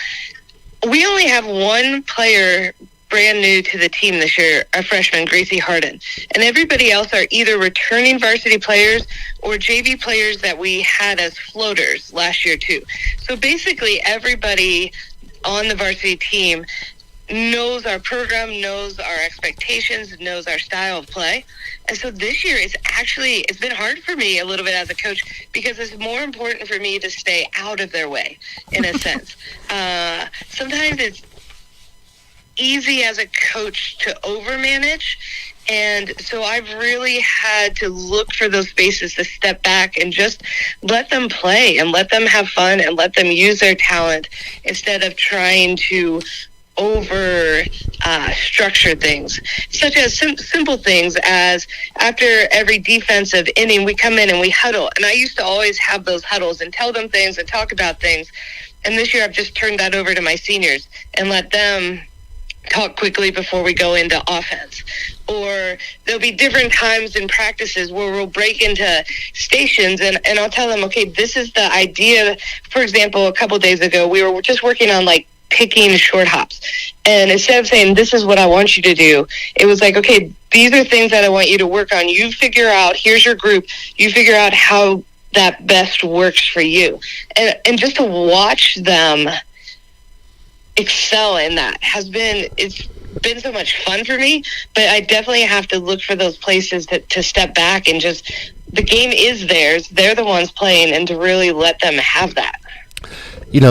S9: we only have one player brand new to the team this year, a freshman, Gracie Harden. And everybody else are either returning varsity players or JV players that we had as floaters last year too. So basically everybody on the varsity team knows our program, knows our expectations, knows our style of play. And so this year it's been hard for me a little bit as a coach, because it's more important for me to stay out of their way, in a sense. Sometimes it's easy as a coach to overmanage, and so I've really had to look for those spaces to step back and just let them play and let them have fun and let them use their talent instead of trying to over structure things, such as simple things as after every defensive inning we come in and we huddle, and I used to always have those huddles and tell them things and talk about things, and this year I've just turned that over to my seniors and let them talk quickly before we go into offense. Or there'll be different times in practices where we'll break into stations, and I'll tell them, okay, this is the idea. For example, a couple days ago we were just working on picking short hops, and instead of saying this is what I want you to do, it was like, okay, these are things that I want you to work on. You figure out, here's your group, you figure out how that best works for you, and just to watch them excel in that it's been so much fun for me. But I definitely have to look for those places to step back and just, the game is theirs, they're the ones playing, and to really let them have that.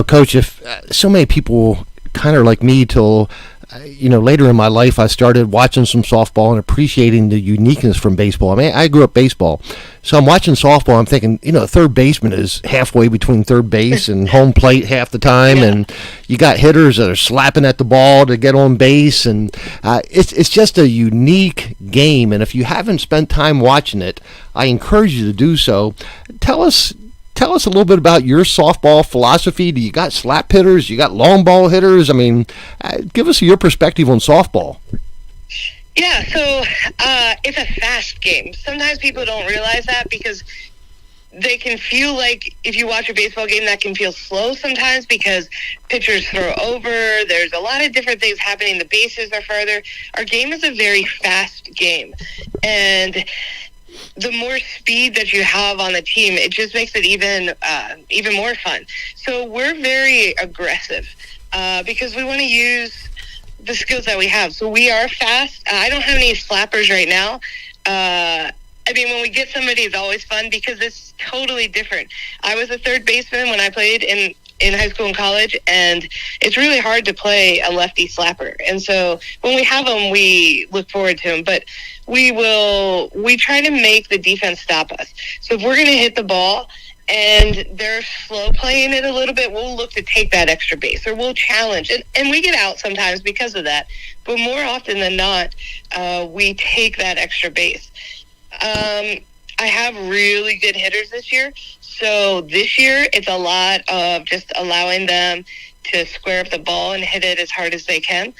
S1: Coach, if so many people kind of like me till, later in my life, I started watching some softball and appreciating the uniqueness from baseball. I mean, I grew up baseball, so I'm watching softball. I'm thinking, third baseman is halfway between third base and home plate half the time, and you got hitters that are slapping at the ball to get on base, and it's just a unique game. And if you haven't spent time watching it, I encourage you to do so. Tell us a little bit about your softball philosophy. Do you got slap hitters? You got long ball hitters? I mean, give us your perspective on softball.
S9: Yeah, so it's a fast game. Sometimes people don't realize that, because they can feel like, if you watch a baseball game, that can feel slow sometimes because pitchers throw over. There's a lot of different things happening. The bases are farther. Our game is a very fast game. And the more speed that you have on the team, it just makes it even more fun. So we're very aggressive because we want to use the skills that we have. So we are fast. I don't have any slappers right now. I mean, when we get somebody, it's always fun because it's totally different. I was a third baseman when I played in high school and college, and it's really hard to play a lefty slapper. And so when we have them, we look forward to them. But we try to make the defense stop us. So if we're going to hit the ball and they're slow playing it a little bit, we'll look to take that extra base, or we'll challenge. And we get out sometimes because of that. But more often than not, we take that extra base. I have really good hitters this year. So this year, it's a lot of just allowing them to square up the ball and hit it as hard as they can.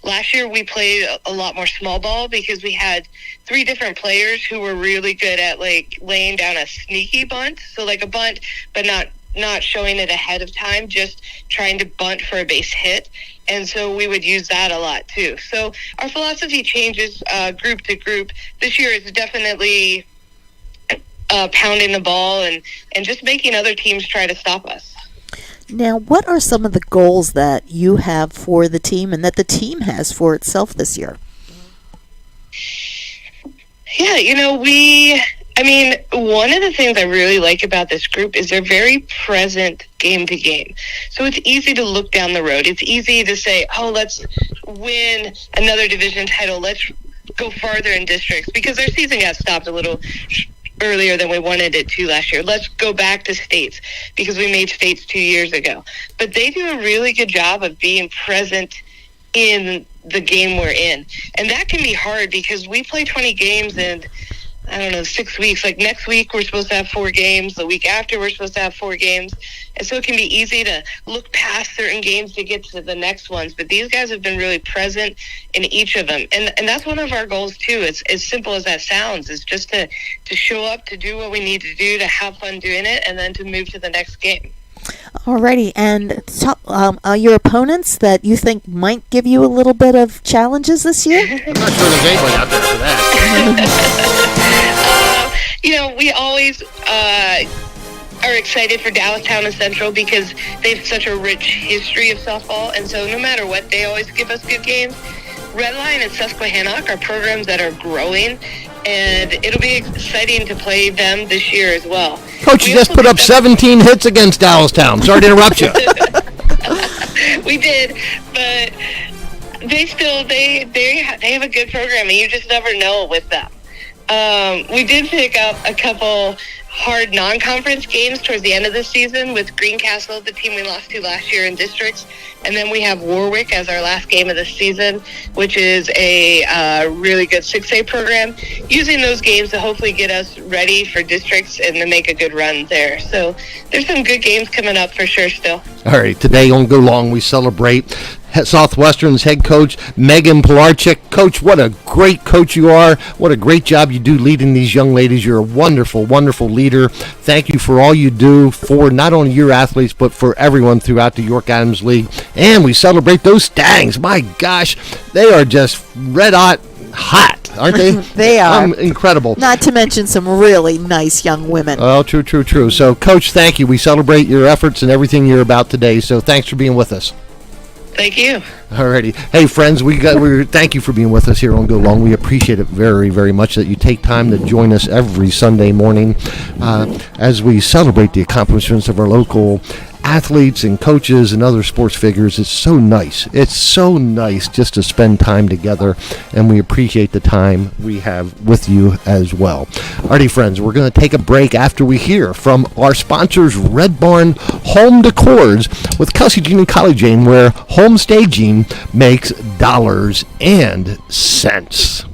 S9: Last year, we played a lot more small ball because we had 3 different players who were really good at, like, laying down a sneaky bunt. So, like, a bunt, but not showing it ahead of time, just trying to bunt for a base hit. And so we would use that a lot, too. So our philosophy changes group to group. This year is definitely pounding the ball and just making other teams try to stop us.
S2: Now, what are some of the goals that you have for the team and that the team has for itself this year?
S9: Yeah, one of the things I really like about this group is they're very present game to game. So it's easy to look down the road. It's easy to say, oh, let's win another division title. Let's go farther in districts, because our season got stopped a little earlier than we wanted it to last year. Let's go back to states because we made states 2 years ago. But they do a really good job of being present in the game we're in. And that can be hard because we play 20 games in, 6 weeks. Like next week, we're supposed to have 4 games. The week after, we're supposed to have 4 games. And so it can be easy to look past certain games to get to the next ones. But these guys have been really present in each of them. And that's one of our goals, too. It's as simple as that sounds. Is just to show up, to do what we need to do, to have fun doing it, and then to move to the next game.
S2: Alrighty, and your opponents that you think might give you a little bit of challenges this year?
S1: I'm not sure there's anybody out there for that.
S9: We always are excited for Dallastown and Central because they have such a rich history of softball, and so no matter what, they always give us good games. Redline and Susquehannock are programs that are growing, and it'll be exciting to play them this year as well.
S1: Coach, you just put up 17 hits against Dallastown. Sorry to interrupt you.
S9: We did, but they have a good program, and you just never know with them. We did pick up a couple hard non-conference games towards the end of the season with Greencastle, the team we lost to last year in districts. And then we have Warwick as our last game of the season, which is a really good 6A program, using those games to hopefully get us ready for districts and to make a good run there. So there's some good games coming up for sure still.
S1: All right, today on Go Long, we celebrate Southwestern's head coach, Megan Pilarczyk. Coach, what a great coach you are. What a great job you do leading these young ladies. You're a wonderful, wonderful leader. Thank you for all you do for not only your athletes, but for everyone throughout the York Adams League. And we celebrate those Stangs. My gosh, they are just red hot, aren't they?
S2: They are.
S1: Incredible.
S2: Not to mention some really nice young women.
S1: Oh, true. So, Coach, thank you. We celebrate your efforts and everything you're about today. So thanks for being with us.
S9: Thank you.
S1: Alrighty. Hey, friends, we thank you for being with us here on Go Long. We appreciate it very, very much that you take time to join us every Sunday morning as we celebrate the accomplishments of our local athletes and coaches and other sports figures. It's so nice. It's so nice just to spend time together, and we appreciate the time we have with you as well. Alrighty, friends, we're going to take a break after we hear from our sponsors, Red Barn Home Decors with Kelsey Jean and Collie Jane, where home staging makes dollars and cents.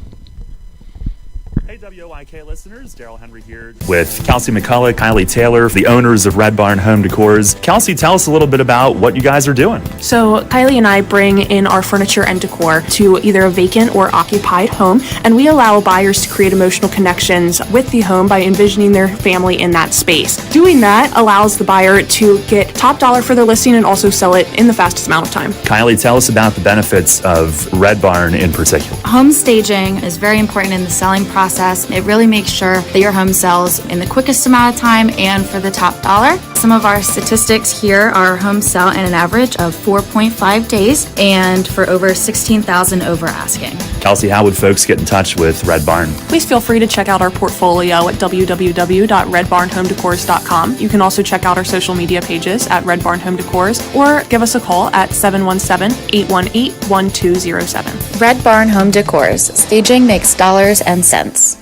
S3: Hey, WOYK listeners, Daryl Henry here with Kelsey McCullough, Kylie Taylor, the owners of Red Barn Home Decors. Kelsey, tell us a little bit about what you guys are doing.
S4: So Kylie and I bring in our furniture and decor to either a vacant or occupied home, and we allow buyers to create emotional connections with the home by envisioning their family in that space. Doing that allows the buyer to get top dollar for their listing and also sell it in the fastest amount of time.
S3: Kylie, tell us about the benefits of Red Barn in particular.
S5: Home staging is very important in the selling process. It really makes sure that your home sells in the quickest amount of time and for the top dollar. Some of our statistics here are home sell in an average of 4.5 days and for over 16,000 over asking.
S3: Kelsey, how would folks get in touch with Red Barn?
S4: Please feel free to check out our portfolio at www.redbarnhomedecors.com. You can also check out our social media pages at Red Barn Home Decors or give us a call at 717-818-1207.
S6: Red Barn Home Decors. Staging makes dollars and cents.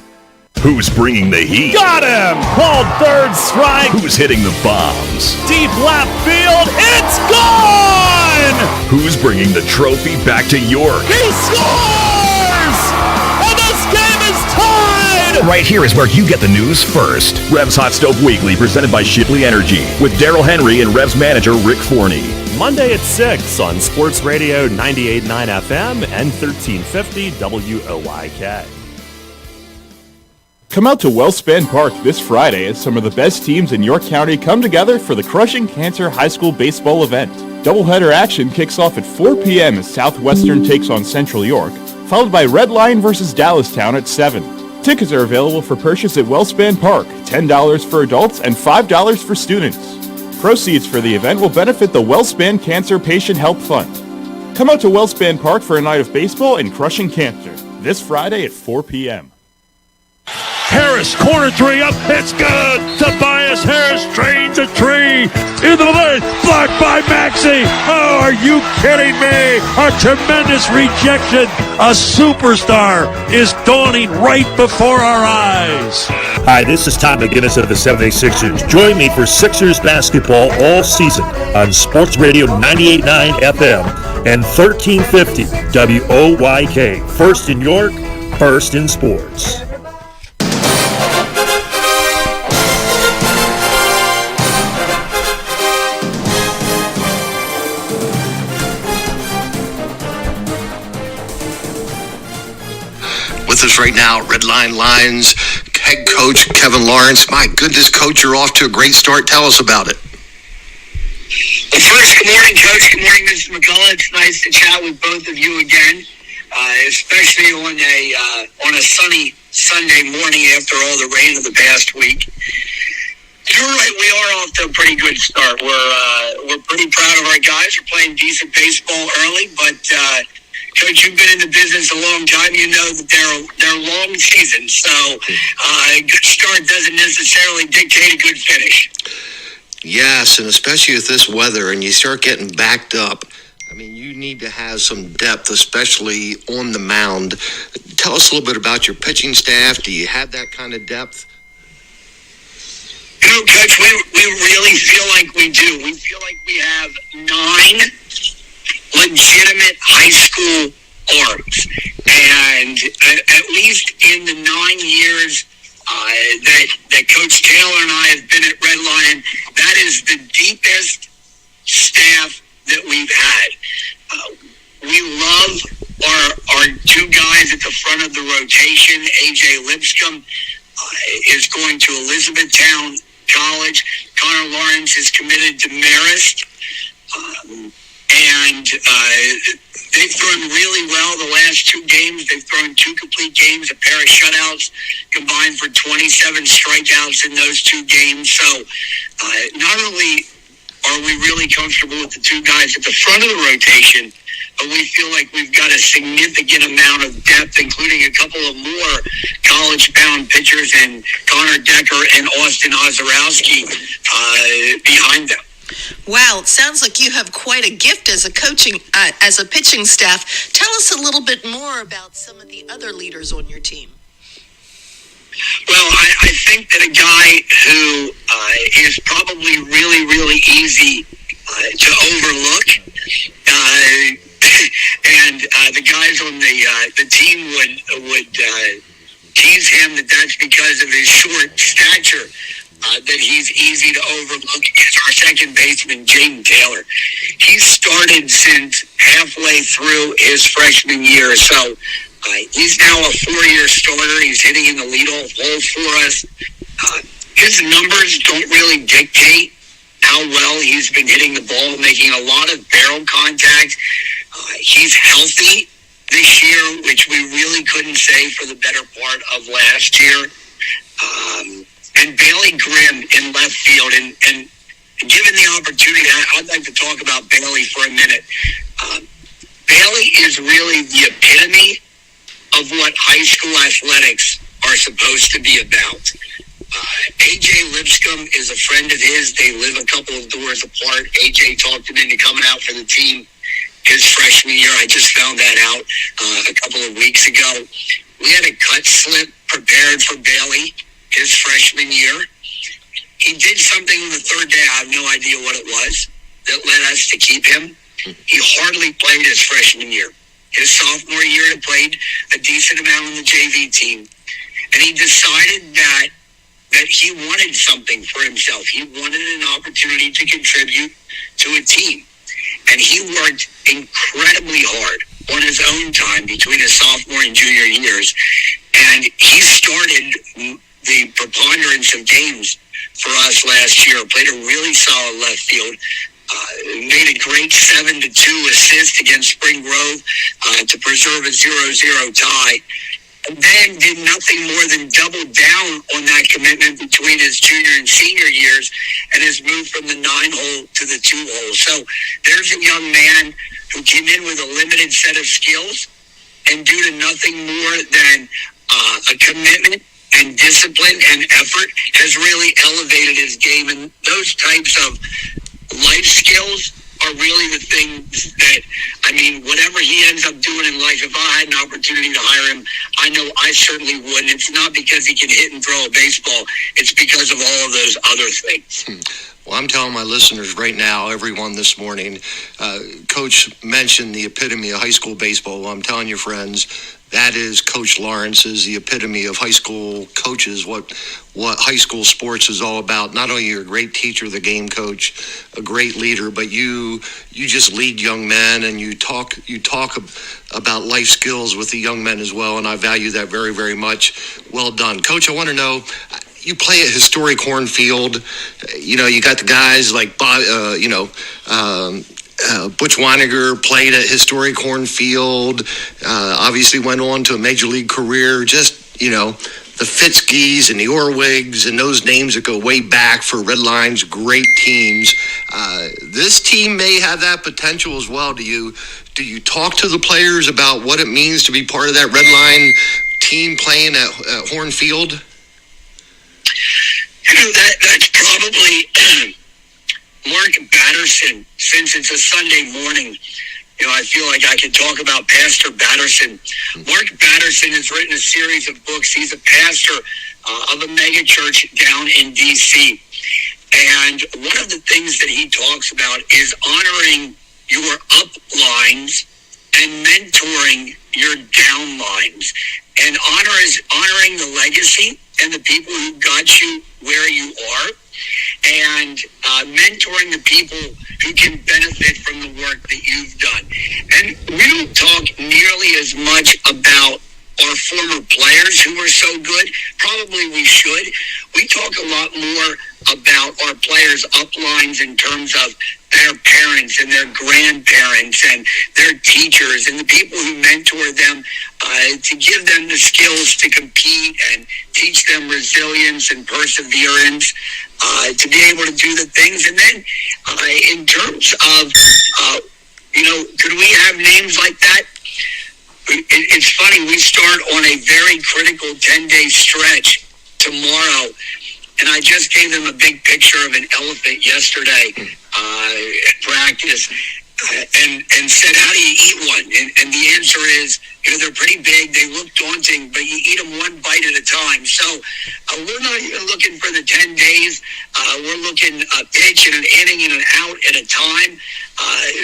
S8: Who's bringing the heat?
S3: Got him! Called third strike.
S8: Who's hitting the bombs?
S3: Deep left field. It's gone!
S8: Who's bringing the trophy back to York?
S3: He scores! And this game is tied!
S8: Right here is where you get the news first. Revs Hot Stove Weekly, presented by Shipley Energy, with Daryl Henry and Revs manager Rick Forney.
S3: Monday at 6 on Sports Radio 98.9 FM and 1350 WOYK.
S10: Come out to Wellspan Park this Friday as some of the best teams in York County come together for the Crushing Cancer High School Baseball event. Doubleheader action kicks off at 4 p.m. as Southwestern takes on Central York, followed by Red Lion versus Dallastown at 7. Tickets are available for purchase at Wellspan Park, $10 for adults and $5 for students. Proceeds for the event will benefit the Wellspan Cancer Patient Help Fund. Come out to Wellspan Park for a night of baseball and Crushing Cancer this Friday at 4 p.m.
S7: Harris, corner three up, it's good. Tobias Harris drains a tree into the lane, blocked by Maxey. Oh, are you kidding me? A tremendous rejection. A superstar is dawning right before our eyes.
S11: Hi, this is Tom McGinnis of the 76ers. Join me for Sixers basketball all season on Sports Radio 98.9 FM and 1350 WOYK. First in York, first in sports.
S12: With us right now, Red Lions head coach Kevin Lawrence. My goodness, Coach, you're off to a great start. Tell us about it.
S13: Well, first, good morning, Coach. Good morning, Mr. McCullough. It's nice to chat with both of you again, especially on a sunny Sunday morning after all the rain of the past week. You're right. We are off to a pretty good start. We're pretty proud of our guys. We're playing decent baseball early, but Coach, you've been in the business a long time. You know that they're long seasons, so a good start doesn't necessarily dictate a good finish.
S12: Yes, and especially with this weather, and you start getting backed up. I mean, you need to have some depth, especially on the mound. Tell us a little bit about your pitching staff. Do you have that kind of depth?
S13: You know, Coach, we really feel like we do. We feel like we have 9 legitimate high school arms, and at least in the 9 years that Coach Taylor and I have been at Red Lion, that is the deepest staff that we've had. We love our 2 guys at the front of the rotation. AJ Lipscomb is going to Elizabethtown College. Connor Lawrence is committed to Marist. And they've thrown really well the last 2 games. They've thrown 2 complete games, a pair of shutouts, combined for 27 strikeouts in those 2 games. So not only are we really comfortable with the 2 guys at the front of the rotation, but we feel like we've got a significant amount of depth, including a couple of more college-bound pitchers in Connor Decker and Austin Ozarowski behind them.
S14: Wow, it sounds like you have quite a gift as a pitching staff. Tell us a little bit more about some of the other leaders on your team.
S13: Well, I think that a guy who is probably really, really easy to overlook, and the guys on the team would tease him that's because of his short stature, that he's easy to overlook, is our second baseman, Jaden Taylor. He started since halfway through his freshman year, so he's now a 4-year starter. He's hitting in the leadoff hole for us. His numbers don't really dictate how well he's been hitting the ball, making a lot of barrel contact. He's healthy this year, which we really couldn't say for the better part of last year. And Bailey Grimm in left field. And given the opportunity, I'd like to talk about Bailey for a minute. Bailey is really the epitome of what high school athletics are supposed to be about. AJ Lipscomb is a friend of his. They live a couple of doors apart. AJ talked him into coming out for the team his freshman year. I just found that out a couple of weeks ago. We had a cut slip prepared for Bailey his freshman year. He did something on the third day. I have no idea what it was that led us to keep him. He hardly played his freshman year. His sophomore year, he played a decent amount on the JV team. And he decided that he wanted something for himself. He wanted an opportunity to contribute to a team. And he worked incredibly hard on his own time between his sophomore and junior years. And he started the preponderance of games for us last year, played a really solid left field, made a great 7-2 assist against Spring Grove to preserve a 0-0 tie. And then did nothing more than double down on that commitment between his junior and senior years and has moved from the 9-hole to the 2-hole. So there's a young man who came in with a limited set of skills and due to nothing more than a commitment and discipline and effort has really elevated his game. And those types of life skills are really the things that, whatever he ends up doing in life, if I had an opportunity to hire him, I know I certainly would. And it's not because he can hit and throw a baseball. It's because of all of those other things.
S12: Well, I'm telling my listeners right now, everyone this morning, Coach mentioned the epitome of high school baseball. Well, I'm telling you, friends, that is Coach Lawrence, is the epitome of high school coaches, what high school sports is all about. Not only you're a great teacher, the game coach, a great leader, but you just lead young men and you talk about life skills with the young men as well, and I value that very, very much. Well done. Coach, I want to know, you play at historic Hornfield. You got the guys like Butch Weiniger played at historic Hornfield, obviously went on to a major league career. Just, the Fitzkeys and the Orwigs and those names that go way back for Red Lions, great teams. This team may have that potential as well. Do you talk to the players about what it means to be part of that Red Line team playing at Hornfield?
S13: That's probably Mark Batterson, since it's a Sunday morning. I feel like I can talk about Pastor Batterson. Mark Batterson has written a series of books. He's a pastor of a mega church down in D.C. And one of the things that he talks about is honoring your uplines and mentoring your downlines. And honoring the legacy and the people who got you where you are, and mentoring the people who can benefit from the work that you've done. And we don't talk nearly as much about our former players who are so good. Probably we should. We talk a lot more about our players' uplines in terms of their parents and their grandparents and their teachers and the people who mentor them to give them the skills to compete and teach them resilience and perseverance to be able to do the things. And then in terms of, could we have names like that? It's funny, we start on a very critical 10-day stretch tomorrow, and I just gave them a big picture of an elephant yesterday at practice and said, how do you eat one? And the answer is, they're pretty big, they look daunting, but you eat them one bite at a time. So we're not even looking for the 10 days. We're looking a pitch and an inning and an out at a time.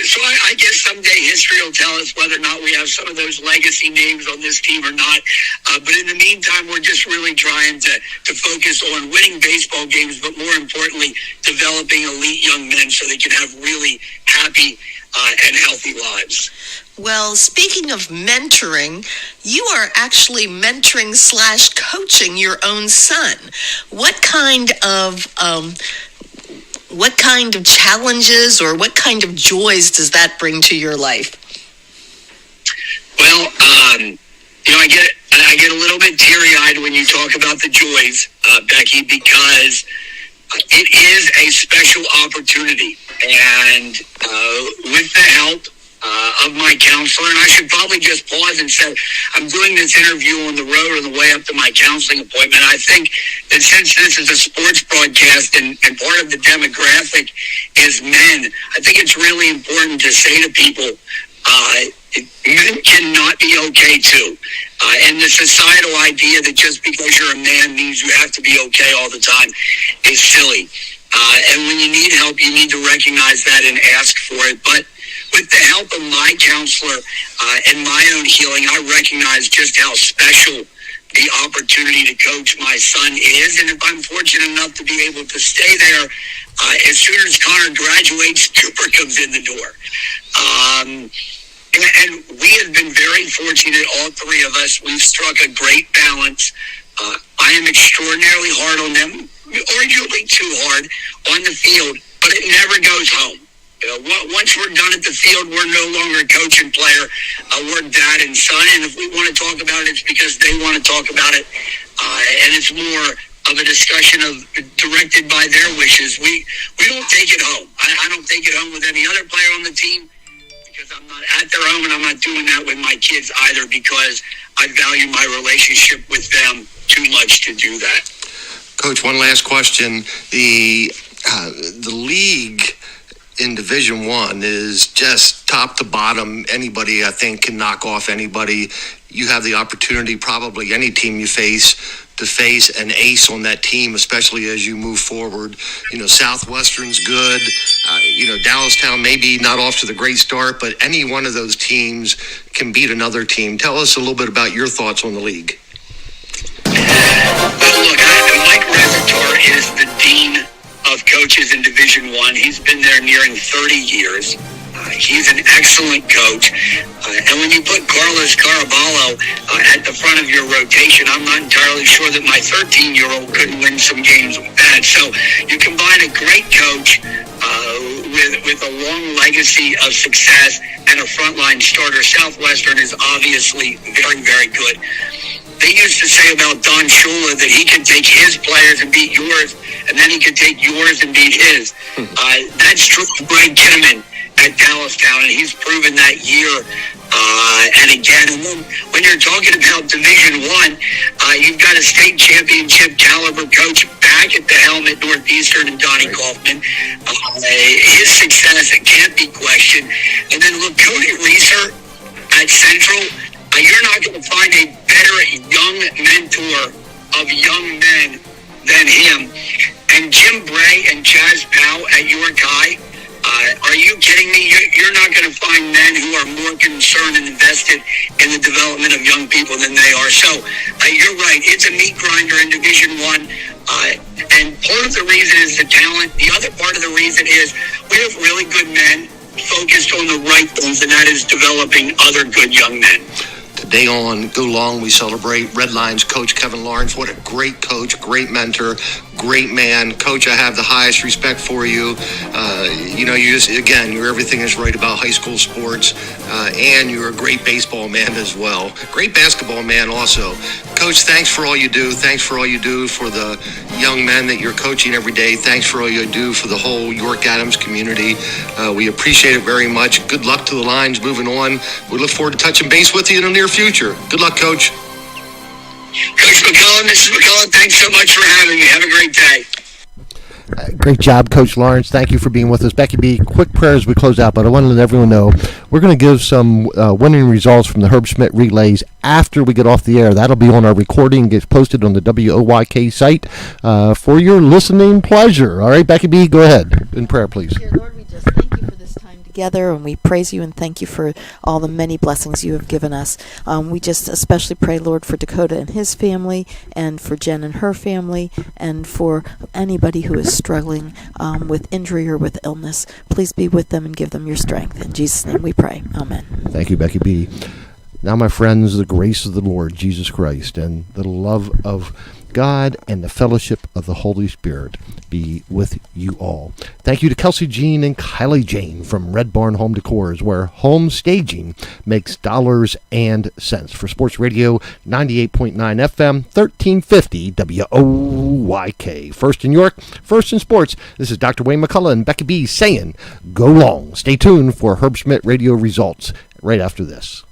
S13: So I guess someday history will tell us whether or not we have some of those legacy names on this team or not. But in the meantime, we're just really trying to focus on winning baseball games, but more importantly, developing elite young men so they can have really happy and healthy lives.
S14: Well, speaking of mentoring, you are actually mentoring / coaching your own son. What kind of challenges or what kind of joys does that bring to your life?
S13: Well, I get a little bit teary-eyed when you talk about the joys, Becky, because it is a special opportunity. And with the help of my counselor, and I should probably just pause and say, I'm doing this interview on the road on the way up to my counseling appointment. I think that since this is a sports broadcast and part of the demographic is men, I think it's really important to say to people, men cannot be okay too. And the societal idea that just because you're a man means you have to be okay all the time is silly. And when you need help, you need to recognize that and ask for it. But with the help of my counselor and my own healing, I recognize just how special the opportunity to coach my son is. And if I'm fortunate enough to be able to stay there, as soon as Connor graduates, Cooper comes in the door. And we have been very fortunate, all three of us. We've struck a great balance. I am extraordinarily hard on them, arguably too hard on the field, but it never goes home. Once we're done at the field, we're no longer a coach and player. We're dad and son, and if we want to talk about it, it's because they want to talk about it, and it's more of a discussion directed by their wishes. We don't take it home. I don't take it home with any other player on the team because I'm not at their home, and I'm not doing that with my kids either because I value my relationship with them too much to do that.
S12: Coach, one last question. The league in Division I is just top to bottom. Anybody, I think, can knock off anybody. You have the opportunity, probably any team you face, to face an ace on that team, especially as you move forward. Southwestern's good. Dallastown maybe not off to the great start, but any one of those teams can beat another team. Tell us a little bit about your thoughts on the league.
S13: Well, look, Mike Reservoir is the dean of coaches in Division I. He's been there nearing 30 years. He's an excellent coach. And when you put Carlos Caraballo at the front of your rotation, I'm not entirely sure that my 13-year-old couldn't win some games with that. So you combine a great coach with a long legacy of success and a frontline starter. Southwestern is obviously very, very good. They used to say about Don Shula that he can take his players and beat yours, and then he can take yours and beat his. That's true of Brian Kinnaman at Dallastown, and he's proven that year and again. And then when you're talking about Division I, you've got a state championship caliber coach back at the helm at Northeastern and Donnie Kaufman. His success, it can't be questioned. And then look, Cody Reeser at Central, you're not going to find a better young mentor of young men than him. And Jim Bray and Chaz Powell at York High, are you kidding me? You're not going to find men who are more concerned and invested in the development of young people than they are. So you're right. It's a meat grinder in Division I. And part of the reason is the talent. The other part of the reason is we have really good men focused on the right things, and that is developing other good young men.
S12: Today on Go Long, we celebrate Red Lions coach Kevin Lawrence. What a great coach, great mentor, great man. Coach, I have the highest respect for you. You're everything is right about high school sports, and you're a great baseball man as well. Great basketball man also. Coach, thanks for all you do. Thanks for all you do for the young men that you're coaching every day. Thanks for all you do for the whole York Adams community. We appreciate it very much. Good luck to the Lions moving on. We look forward to touching base with you in the near future. Good luck, Coach.
S13: Coach McCullough, Mrs. McCullough, thanks so much for having me. Have a great day.
S1: Great job, Coach Lawrence. Thank you for being with us. Becky B, quick prayer as we close out, but I want to let everyone know we're going to give some winning results from the Herb Schmidt relays after we get off the air. That'll be on our recording, gets posted on the WOYK site for your listening pleasure. All right, Becky B, go ahead in prayer, please.
S2: Dear Lord, we just thank you for this time together, and we praise you and thank you for all the many blessings you have given us. We just especially pray, Lord, for Dakota and his family, and for Jen and her family, and for anybody who is struggling with injury or with illness. Please be with them and give them your strength. In Jesus' name we pray. Amen.
S1: Thank you, Becky B. Now, my friends, the grace of the Lord Jesus Christ and the love of God and the fellowship of the Holy Spirit be with you all. Thank you to Kelsey Jean and Kylie Jane from Red Barn Home Decors, where home staging makes dollars and cents. For Sports Radio 98.9 FM, 1350 WOYK. First in York, first in sports. This is Dr. Wayne McCullough and Becky B saying, go long. Stay tuned for Herb Schmidt radio results right after this.